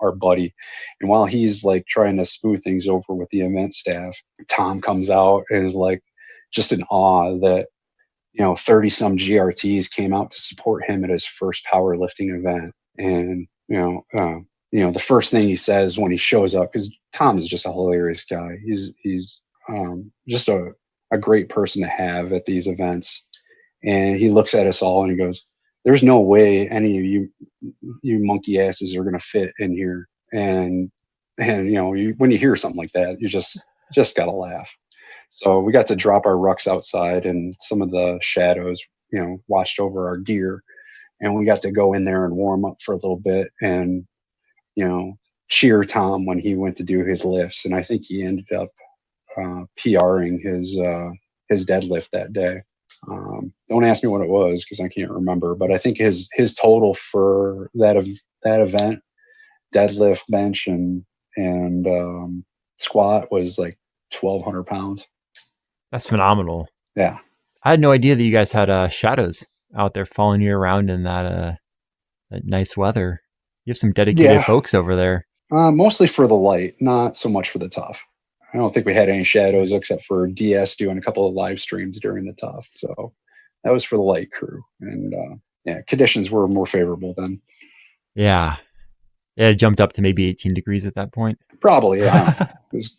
our buddy. And while he's like trying to smooth things over with the event staff, Tom comes out and is like just in awe that, 30 some GRTs came out to support him at his first powerlifting event. And, the first thing he says when he shows up, because Tom is just a hilarious guy. He's just a great person to have at these events. And he looks at us all and he goes, there's no way any of you monkey asses are going to fit in here. And when you hear something like that, you just got to laugh. So we got to drop our rucks outside, and some of the shadows, watched over our gear, and we got to go in there and warm up for a little bit and, cheer Tom when he went to do his lifts. And I think he ended up PRing his deadlift that day. Don't ask me what it was because I can't remember, but I think his total for that event, deadlift, bench, and squat was like 1,200 pounds. That's phenomenal. Yeah, I had no idea that you guys had shadows out there following you around in that nice weather. You have some dedicated folks over there. Mostly for the light, not so much for the tough. I don't think we had any shadows except for DS doing a couple of live streams during the tough. So that was for the light crew. And yeah, conditions were more favorable then. Yeah. It jumped up to maybe 18 degrees at that point. Probably, yeah. It was,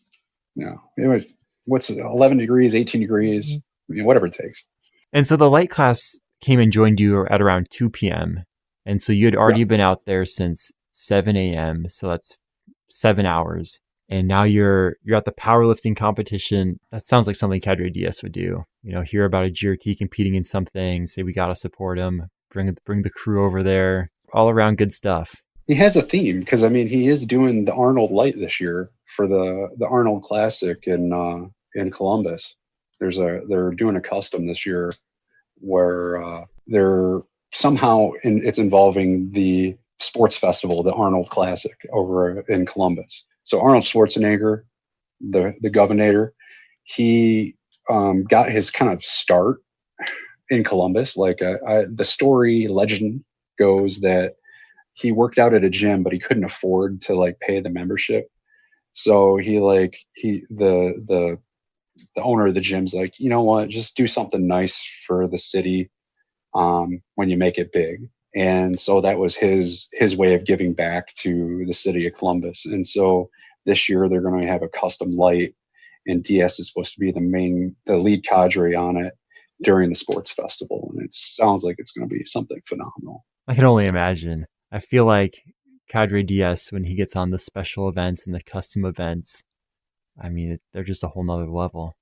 it was, what's it, 11 degrees, 18 degrees, whatever it takes. And so the light class came and joined you at around 2 p.m. And so you had already been out there since 7 a.m. So that's 7 hours. And now you're at the powerlifting competition. That sounds like something Cadre DS would do. Hear about a GRT competing in something, say we got to support him, bring the crew over there. All around good stuff. He has a theme because he is doing the Arnold Light this year for the Arnold Classic in Columbus. They're doing a custom this year where they're somehow it's involving the sports festival, the Arnold Classic over in Columbus. So Arnold Schwarzenegger, the governor, he got his kind of start in Columbus. Like the story legend goes that he worked out at a gym, but he couldn't afford to pay the membership. So the owner of the gym's like, you know what, just do something nice for the city when you make it big. And so that was his way of giving back to the city of Columbus. And so this year they're going to have a custom light, and DS is supposed to be the lead cadre on it during the sports festival. And it sounds like it's going to be something phenomenal. I can only imagine. I feel like Cadre DS, when he gets on the special events and the custom events, they're just a whole nother level.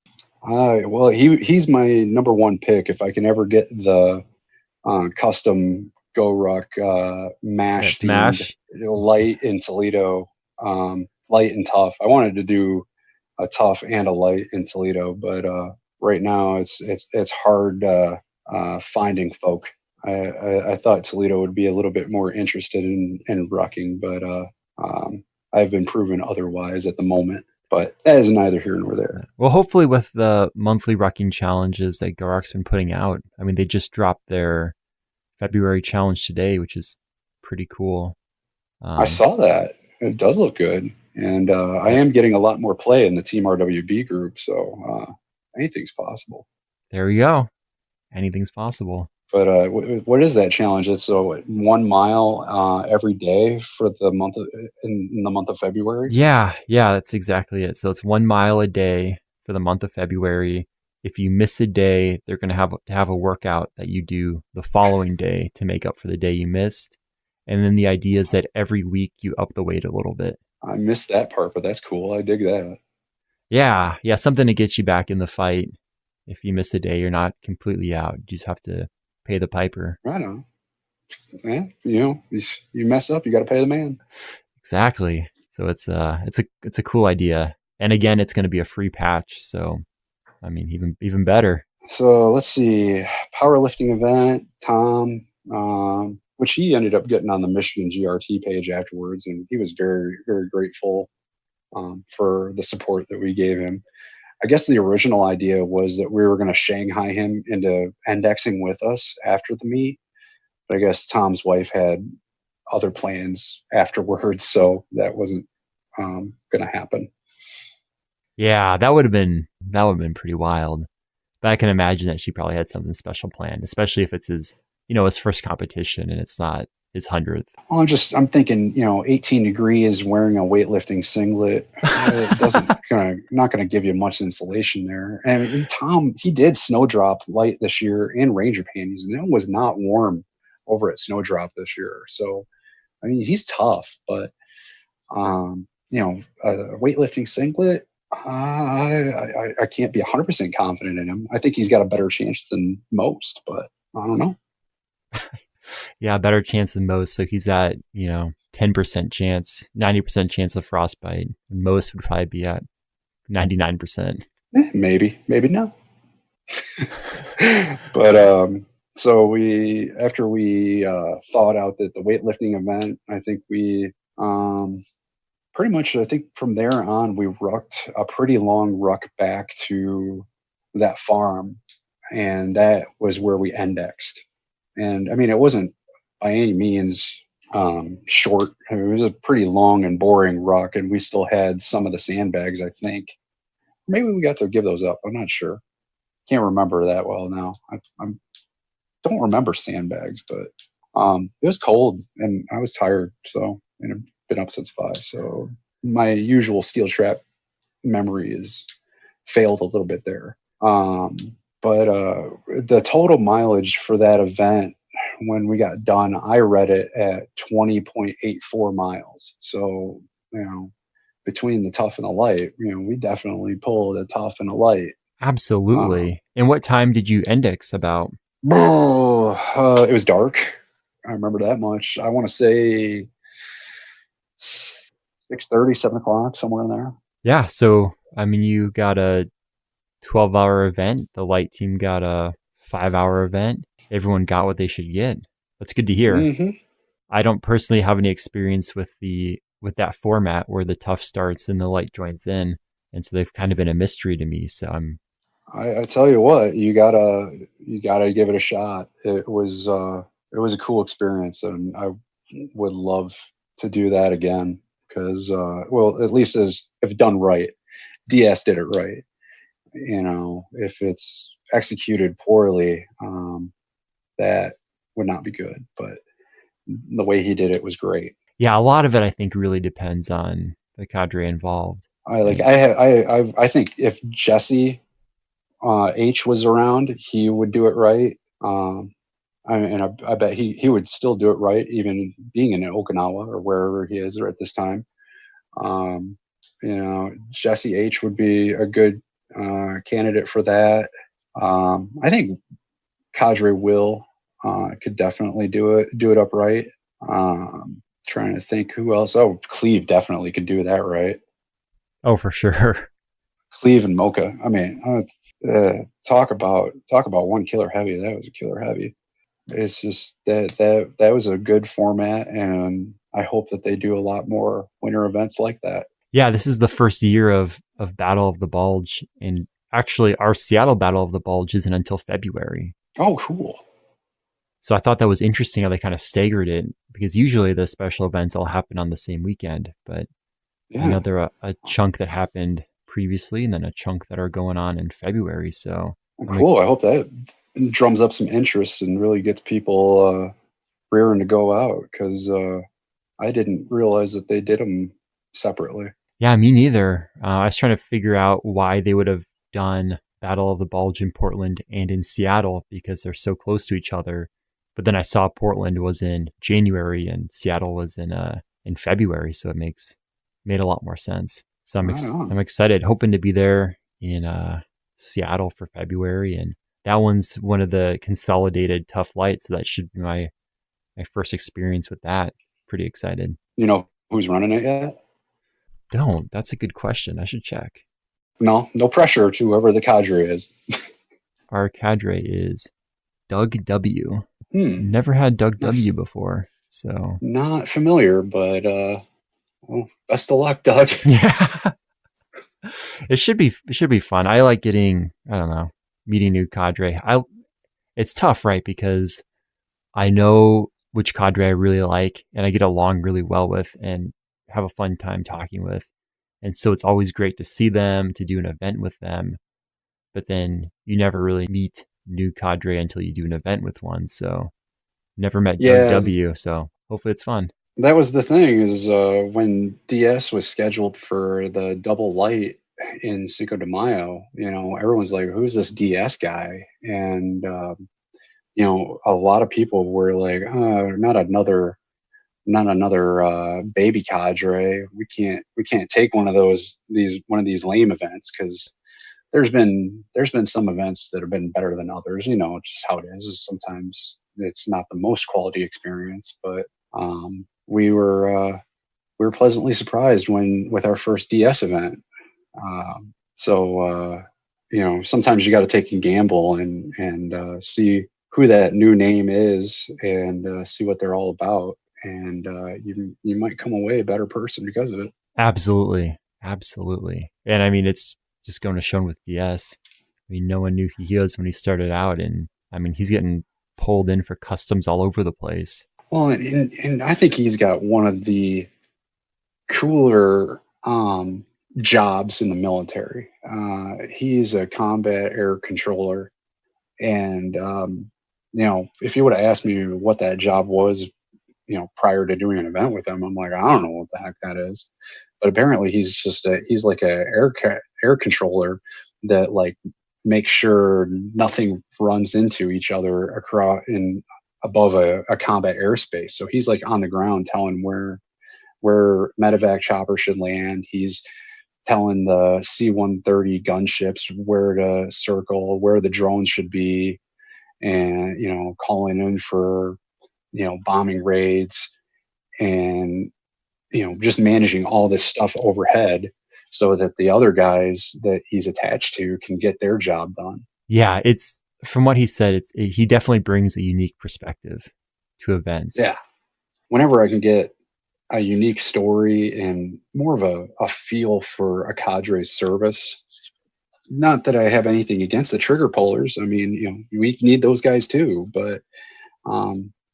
Well, he's my number one pick. If I can ever get the custom GORUCK MASH light in Toledo, light and tough. I wanted to do a tough and a light in Toledo, but right now it's hard finding folk. I thought Toledo would be a little bit more interested in rucking, but I've been proven otherwise at the moment. But that is neither here nor there. Well, hopefully with the monthly rucking challenges that GORUCK's been putting out, they just dropped their February challenge today, which is pretty cool. I saw that. It does look good. And I am getting a lot more play in the Team RWB group, so anything's possible. There we go. Anything's possible. But what is that challenge? It's 1 mile every day for the month in the month of February. Yeah, that's exactly it. So it's 1 mile a day for the month of February. If you miss a day, they're going to have a workout that you do the following day to make up for the day you missed. And then the idea is that every week you up the weight a little bit. I missed that part, but that's cool. I dig that. Yeah, something to get you back in the fight. If you miss a day, you're not completely out. You just have to pay the piper. Right on. Yeah, you mess up, you got to pay the man. Exactly. So it's a cool idea. And again, it's going to be a free patch. So, even better. So let's see, powerlifting event, Tom, which he ended up getting on the Michigan GRT page afterwards. And he was very, very grateful for the support that we gave him. I guess the original idea was that we were going to Shanghai him into indexing with us after the meet. But I guess Tom's wife had other plans afterwards, so that wasn't going to happen. Yeah, that would have been pretty wild. But I can imagine that she probably had something special planned, especially if it's his first competition and it's not his 100th. Well, I'm thinking, 18 degrees wearing a weightlifting singlet, it not going to give you much insulation there. And Tom, he did Snowdrop light this year in Ranger panties, and it was not warm over at Snowdrop this year. So, he's tough, but, a weightlifting singlet, I can't be 100% confident in him. I think he's got a better chance than most, but I don't know. Yeah, better chance than most. So he's at, 10% chance, 90% chance of frostbite. Most would probably be at 99%. Maybe no. But so after we thought out that the weightlifting event, I think we pretty much, I think from there on, we rucked a pretty long ruck back to that farm, and that was where we indexed. And it wasn't by any means short. It was a pretty long and boring ruck, and we still had some of the sandbags, I think. Maybe we got to give those up. I'm not sure. Can't remember that well now. I don't remember sandbags, but it was cold and I was tired. So, and I've been up since 5. So my usual steel trap memory is failed a little bit there. But the total mileage for that event, when we got done, I read it at 20.84 miles. So, between the tough and the light, we definitely pulled a tough and a light. Absolutely. And what time did you index about? It was dark. I remember that much. I want to say 6:30, 7 o'clock, somewhere in there. Yeah. So, I mean, you got a 12-hour event. The light team got a 5-hour event. Everyone got what they should get. That's good to hear. Mm-hmm. I don't personally have any experience with that format where the tough starts and the light joins in. And so they've kind of been a mystery to me. So I tell you what, you gotta give it a shot. It was a cool experience, and I would love to do that again because, well, at least if done right, DS did it right. If it's executed poorly, that would not be good. But the way he did it was great. Yeah, a lot of it I think really depends on the cadre involved. I think if Jesse H was around, he would do it right. I bet he would still do it right, even being in Okinawa or wherever he is at this time. Jesse H would be a good candidate for that. I think Cadre Will could definitely do it upright. Trying to think who else. Oh, Cleve definitely could do that right. Oh, for sure. Cleve and Mocha. I mean, talk about one killer heavy. That was a killer heavy. It's just that was a good format, and I hope that they do a lot more winter events like that. Yeah, this is the first year of Battle of the Bulge, and actually our Seattle Battle of the Bulge isn't until February. Oh, cool. So I thought that was interesting how they kind of staggered it, because usually the special events all happen on the same weekend, but I know there are a chunk that happened previously and then a chunk that are going on in February. So cool. I hope that drums up some interest and really gets people rearing to go out, because I didn't realize that they did them separately. Yeah, me neither. I was trying to figure out why they would have done Battle of the Bulge in Portland and in Seattle, because they're so close to each other. But then I saw Portland was in January and Seattle was in February, so it made a lot more sense. So I'm excited, hoping to be there in Seattle for February, and that one's one of the consolidated tough lights, so that should be my first experience with that. Pretty excited. You know who's running it yet? Don't. That's a good question. I should check. No pressure to whoever the cadre is. Our cadre is Doug W. Never had Doug W before, so not familiar, but well, best of luck, Doug. Yeah, it should be fun. I like meeting new cadre. It's tough, right? Because I know which cadre I really like and I get along really well with and have a fun time talking with. And so it's always great to see them, to do an event with them. But then you never really meet new cadre until you do an event with one. So never met Doug W. So hopefully it's fun. That was the thing, is when DS was scheduled for the double light in Cinco de Mayo, everyone's like, who's this DS guy? And, a lot of people were like, not another baby cadre. We can't take one of these lame events, because there's been some events that have been better than others. Just how it is. Sometimes it's not the most quality experience, but we were pleasantly surprised with our first DS event. Sometimes you got to take a gamble and see who that new name is and see what they're all about. And you might come away a better person because of it. Absolutely. And I mean, it's just going to show with DS. I mean, no one knew who he was when he started out, and I mean, he's getting pulled in for customs all over the place. Well, and I think he's got one of the cooler jobs in the military. He's a combat air controller. And, if you would have asked me what that job was, prior to doing an event with him, I'm like, I don't know what the heck that is. But apparently he's like a air controller that like makes sure nothing runs into each other above a combat airspace. So he's like on the ground telling where medevac chopper should land. He's telling the C-130 gunships where to circle, where the drones should be, and calling in for bombing raids, and just managing all this stuff overhead so that the other guys that he's attached to can get their job done. Yeah, it's from what he said, he definitely brings a unique perspective to events. Yeah. Whenever I can get a unique story and more of a feel for a cadre's service, not that I have anything against the trigger pullers. I mean, we need those guys too, but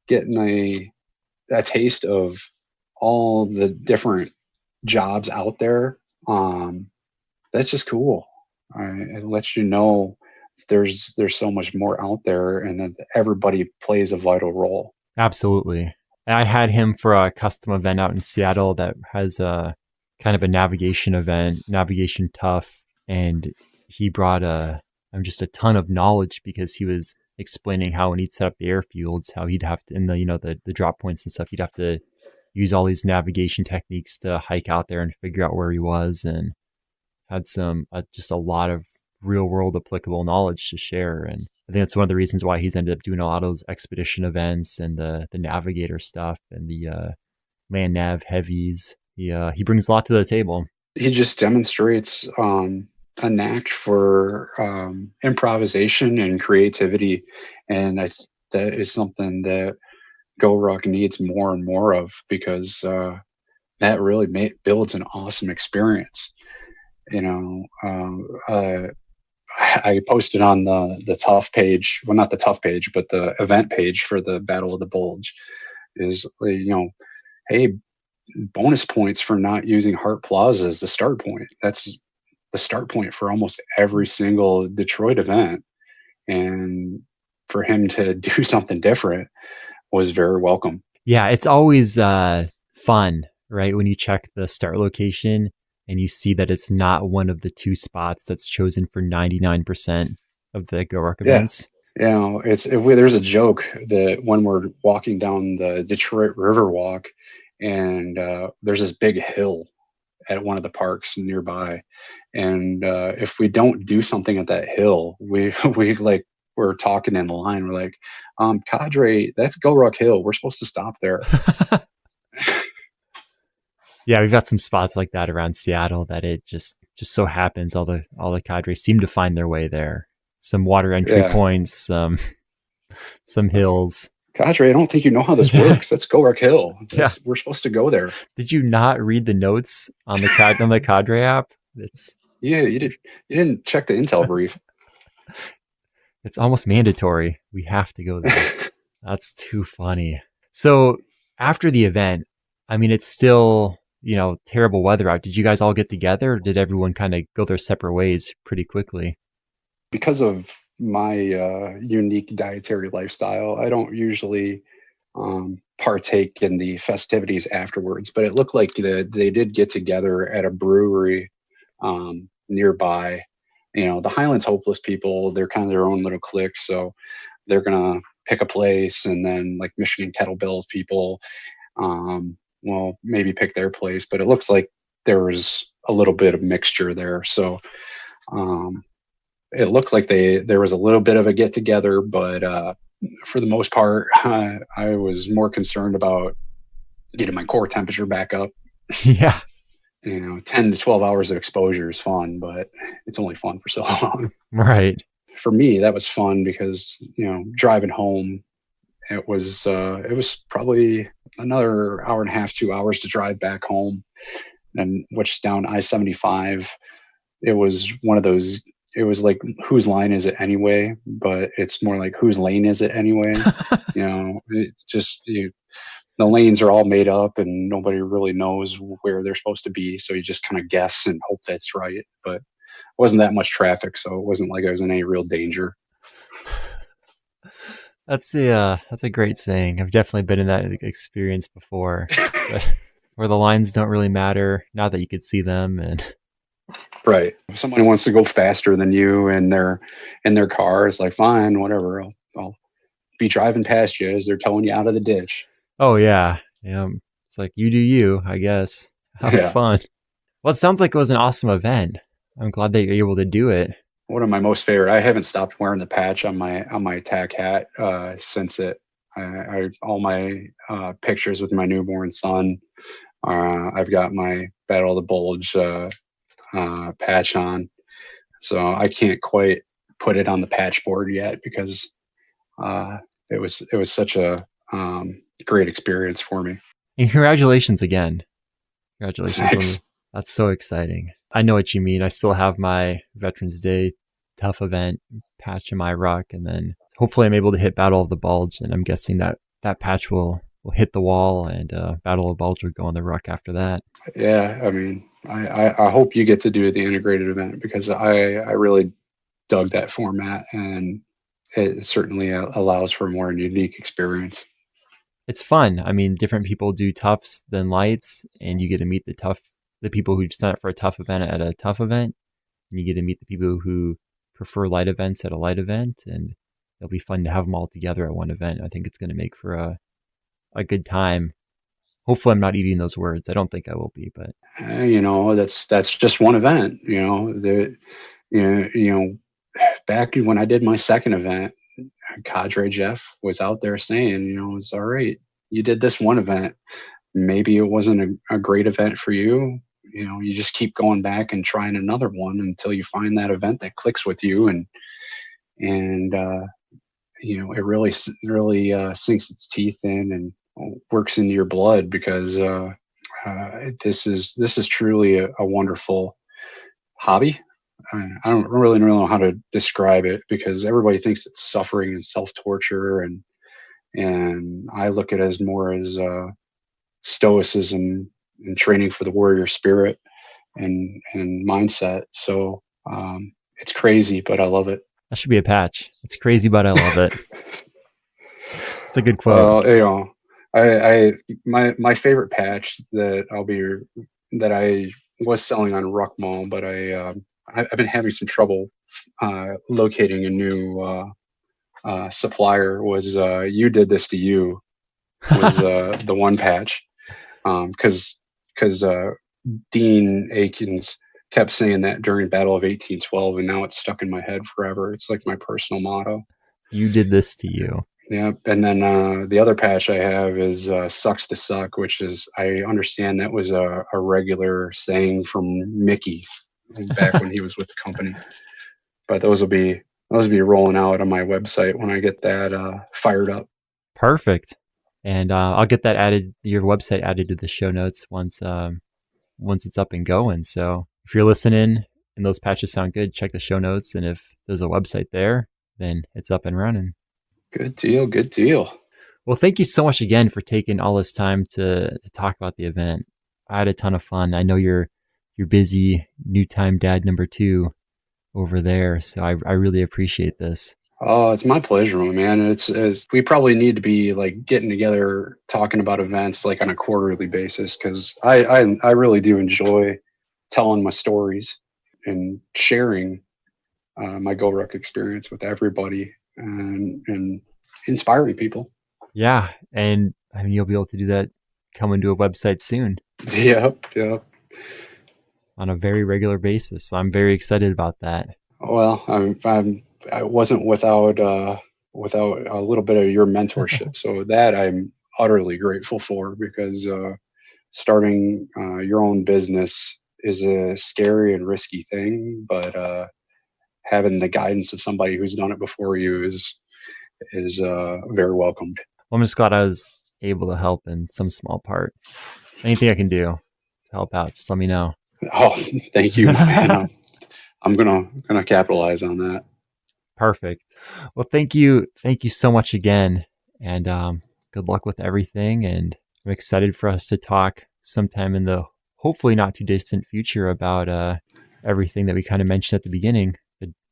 getting a taste of all the different jobs out there, that's just cool. It lets you know there's so much more out there, and that everybody plays a vital role. Absolutely. I had him for a custom event out in Seattle that has a kind of a navigation event, Navigation Tough, and he brought just a ton of knowledge because he was explaining how when he'd set up the airfields, how he'd have to, in the drop points and stuff, he'd have to use all these navigation techniques to hike out there and figure out where he was, and had just a lot of real world applicable knowledge to share. And I think that's one of the reasons why he's ended up doing a lot of those expedition events and the navigator stuff and the land nav heavies. He brings a lot to the table. He just demonstrates a knack for improvisation and creativity, and that is something that GORUCK needs more and more of, because that really builds an awesome experience. I posted on the Tough page, well, not the Tough page, but the event page for the Battle of the Bulge, is, hey, bonus points for not using Hart Plaza as the start point. That's the start point for almost every single Detroit event. And for him to do something different was very welcome. Yeah, it's always fun, right? When you check the start location and you see that it's not one of the two spots that's chosen for 99% of the GORUCK events. Yeah, there's a joke that when we're walking down the Detroit Riverwalk, and there's this big hill at one of the parks nearby, and if we don't do something at that hill, we're talking in the line, we're like, Cadre, that's GORUCK Hill, we're supposed to stop there. Yeah, we've got some spots like that around Seattle that it just so happens all the Cadres seem to find their way there. Some water entry points, some hills. Cadre, I don't think you know how this works. That's GORUCK Hill. We're supposed to go there. Did you not read the notes on the Cadre app? You didn't check the intel brief. It's almost mandatory. We have to go there. That's too funny. So after the event, I mean, it's still, terrible weather out. Did you guys all get together, or did everyone kind of go their separate ways pretty quickly? Because of my unique dietary lifestyle, I don't usually partake in the festivities afterwards, but it looked like they did get together at a brewery nearby. The Highlands Hopeless people, they're kind of their own little clique, so they're gonna pick a place, and then like Michigan Kettlebells people maybe pick their place, but it looks like there was a little bit of mixture there. So it looked like there was a little bit of a get together, but for the most part, I was more concerned about getting my core temperature back up. Yeah. 10 to 12 hours of exposure is fun, but it's only fun for so long. Right. For me, that was fun because, driving home, it was probably another hour and a half, 2 hours to drive back home, and which down I-75. It was one of those, it was like, whose line is it anyway? But it's more like, whose lane is it anyway? It just, the lanes are all made up and nobody really knows where they're supposed to be. So you just kind of guess and hope that's right. But it wasn't that much traffic, so it wasn't like I was in any real danger. That's a great saying. I've definitely been in that experience before, but where the lines don't really matter, not that you could see them. And right, if somebody wants to go faster than you and they're in their car, it's like, fine, whatever. I'll be driving past you as they're towing you out of the ditch. oh yeah, it's like you do you, I guess. Have fun. Well, it sounds like it was an awesome event. I'm glad that you're able to do it. One of my most favorite. I haven't stopped wearing the patch on my attack hat since it. All my pictures with my newborn son. I've got my Battle of the Bulge patch on, so I can't quite put it on the patch board yet because it was such a great experience for me. And congratulations again. Congratulations. Thanks. That's so exciting. I know what you mean. I still have my Veterans Day Tough event patch in my ruck, and then hopefully I'm able to hit Battle of the Bulge, and I'm guessing that patch will hit the wall, and Battle of the Bulge will go on the ruck after that. Yeah, I mean, I hope you get to do the integrated event because I really dug that format, and it certainly allows for a more unique experience. It's fun. I mean, different people do toughs than lights, and you get to meet the people who sign up for a tough event at a tough event, and you get to meet the people who prefer light events at a light event, and it'll be fun to have them all together at one event. I think it's going to make for a good time. Hopefully I'm not eating those words. I don't think I will be, but that's just one event. Back when I did my second event, Cadre Jeff was out there saying, it's all right. You did this one event. Maybe it wasn't a great event for you. You just keep going back and trying another one until you find that event that clicks with you, and it really sinks its teeth in and works into your blood because this is truly a wonderful hobby. I don't really know how to describe it because everybody thinks it's suffering and self-torture, and I look at it as more as stoicism and training for the warrior spirit and mindset. So it's crazy, but I love it. That should be a patch. It's crazy, but I love it. It's a good quote. My favorite patch that I was selling on Ruckmall, but I've been having some trouble locating a new supplier. Was You Did This to You was the one patch because Dean Aikens kept saying that during Battle of 1812, and now it's stuck in my head forever. It's like my personal motto. You did this to you. Yeah, and then the other patch I have is "sucks to suck," which is, I understand that was a regular saying from Mickey back when he was with the company. But those will be rolling out on my website when I get that fired up. Perfect. And I'll get that added, your website added to the show notes once it's up and going. So if you're listening and those patches sound good, check the show notes. And if there's a website there, then it's up and running. Good deal. Good deal. Well, thank you so much again for taking all this time to talk about the event. I had a ton of fun. I know you're busy, new time dad number 2 over there. So I really appreciate this. Oh, it's my pleasure, man. It's we probably need to be like getting together, talking about events like on a quarterly basis, because I really do enjoy telling my stories and sharing my GORUCK experience with everybody and inspiring people. Yeah, and I mean, you'll be able to do that coming to a website soon. Yep. On a very regular basis. So I'm very excited about that. Well, I wasn't without a little bit of your mentorship. So that I'm utterly grateful for, because starting your own business is a scary and risky thing, but having the guidance of somebody who's done it before you is very welcomed. Well, I'm just glad I was able to help in some small part. Anything I can do to help out, just let me know. Oh, thank you, man. I'm gonna capitalize on that. Perfect. Well, thank you so much again, and good luck with everything. And I'm excited for us to talk sometime in the hopefully not too distant future about everything that we kind of mentioned at the beginning,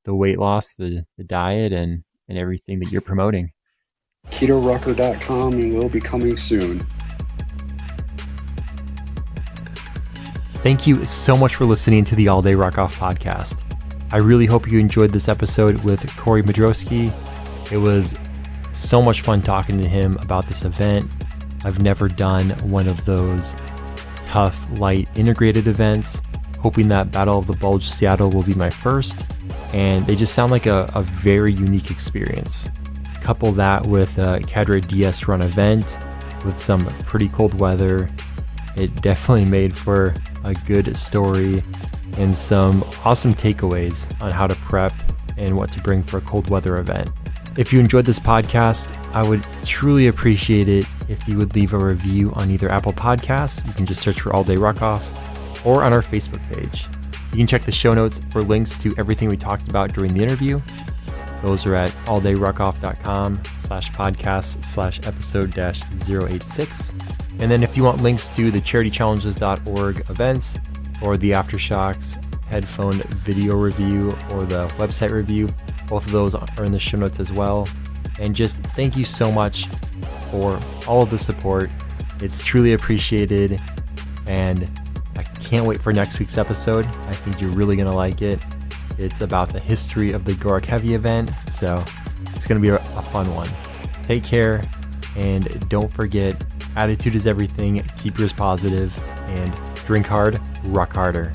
the weight loss, the diet, and everything that you're promoting. KetoRucker.com, and will be coming soon. Thank you so much for listening to the All Day Ruckoff Podcast. I really hope you enjoyed this episode with Corey Modrowski. It was so much fun talking to him about this event. I've never done one of those tough, light, integrated events. Hoping that Battle of the Bulge Seattle will be my first. And they just sound like a very unique experience. Couple that with a Cadre DS run event with some pretty cold weather. It definitely made for a good story and some awesome takeaways on how to prep and what to bring for a cold weather event. If you enjoyed this podcast, I would truly appreciate it if you would leave a review on either Apple Podcasts, you can just search for All Day Ruckoff, or on our Facebook page. You can check the show notes for links to everything we talked about during the interview. Those are at alldayruckoff.com/podcast/episode-086. And then if you want links to the charitychallenges.org events or the Aftershocks headphone video review or the website review, both of those are in the show notes as well. And just thank you so much for all of the support. It's truly appreciated. And I can't wait for next week's episode. I think you're really going to like it. It's about the history of the GORUCK Heavy event, so it's going to be a fun one. Take care, and don't forget, attitude is everything. Keep yours positive, and drink hard, ruck harder.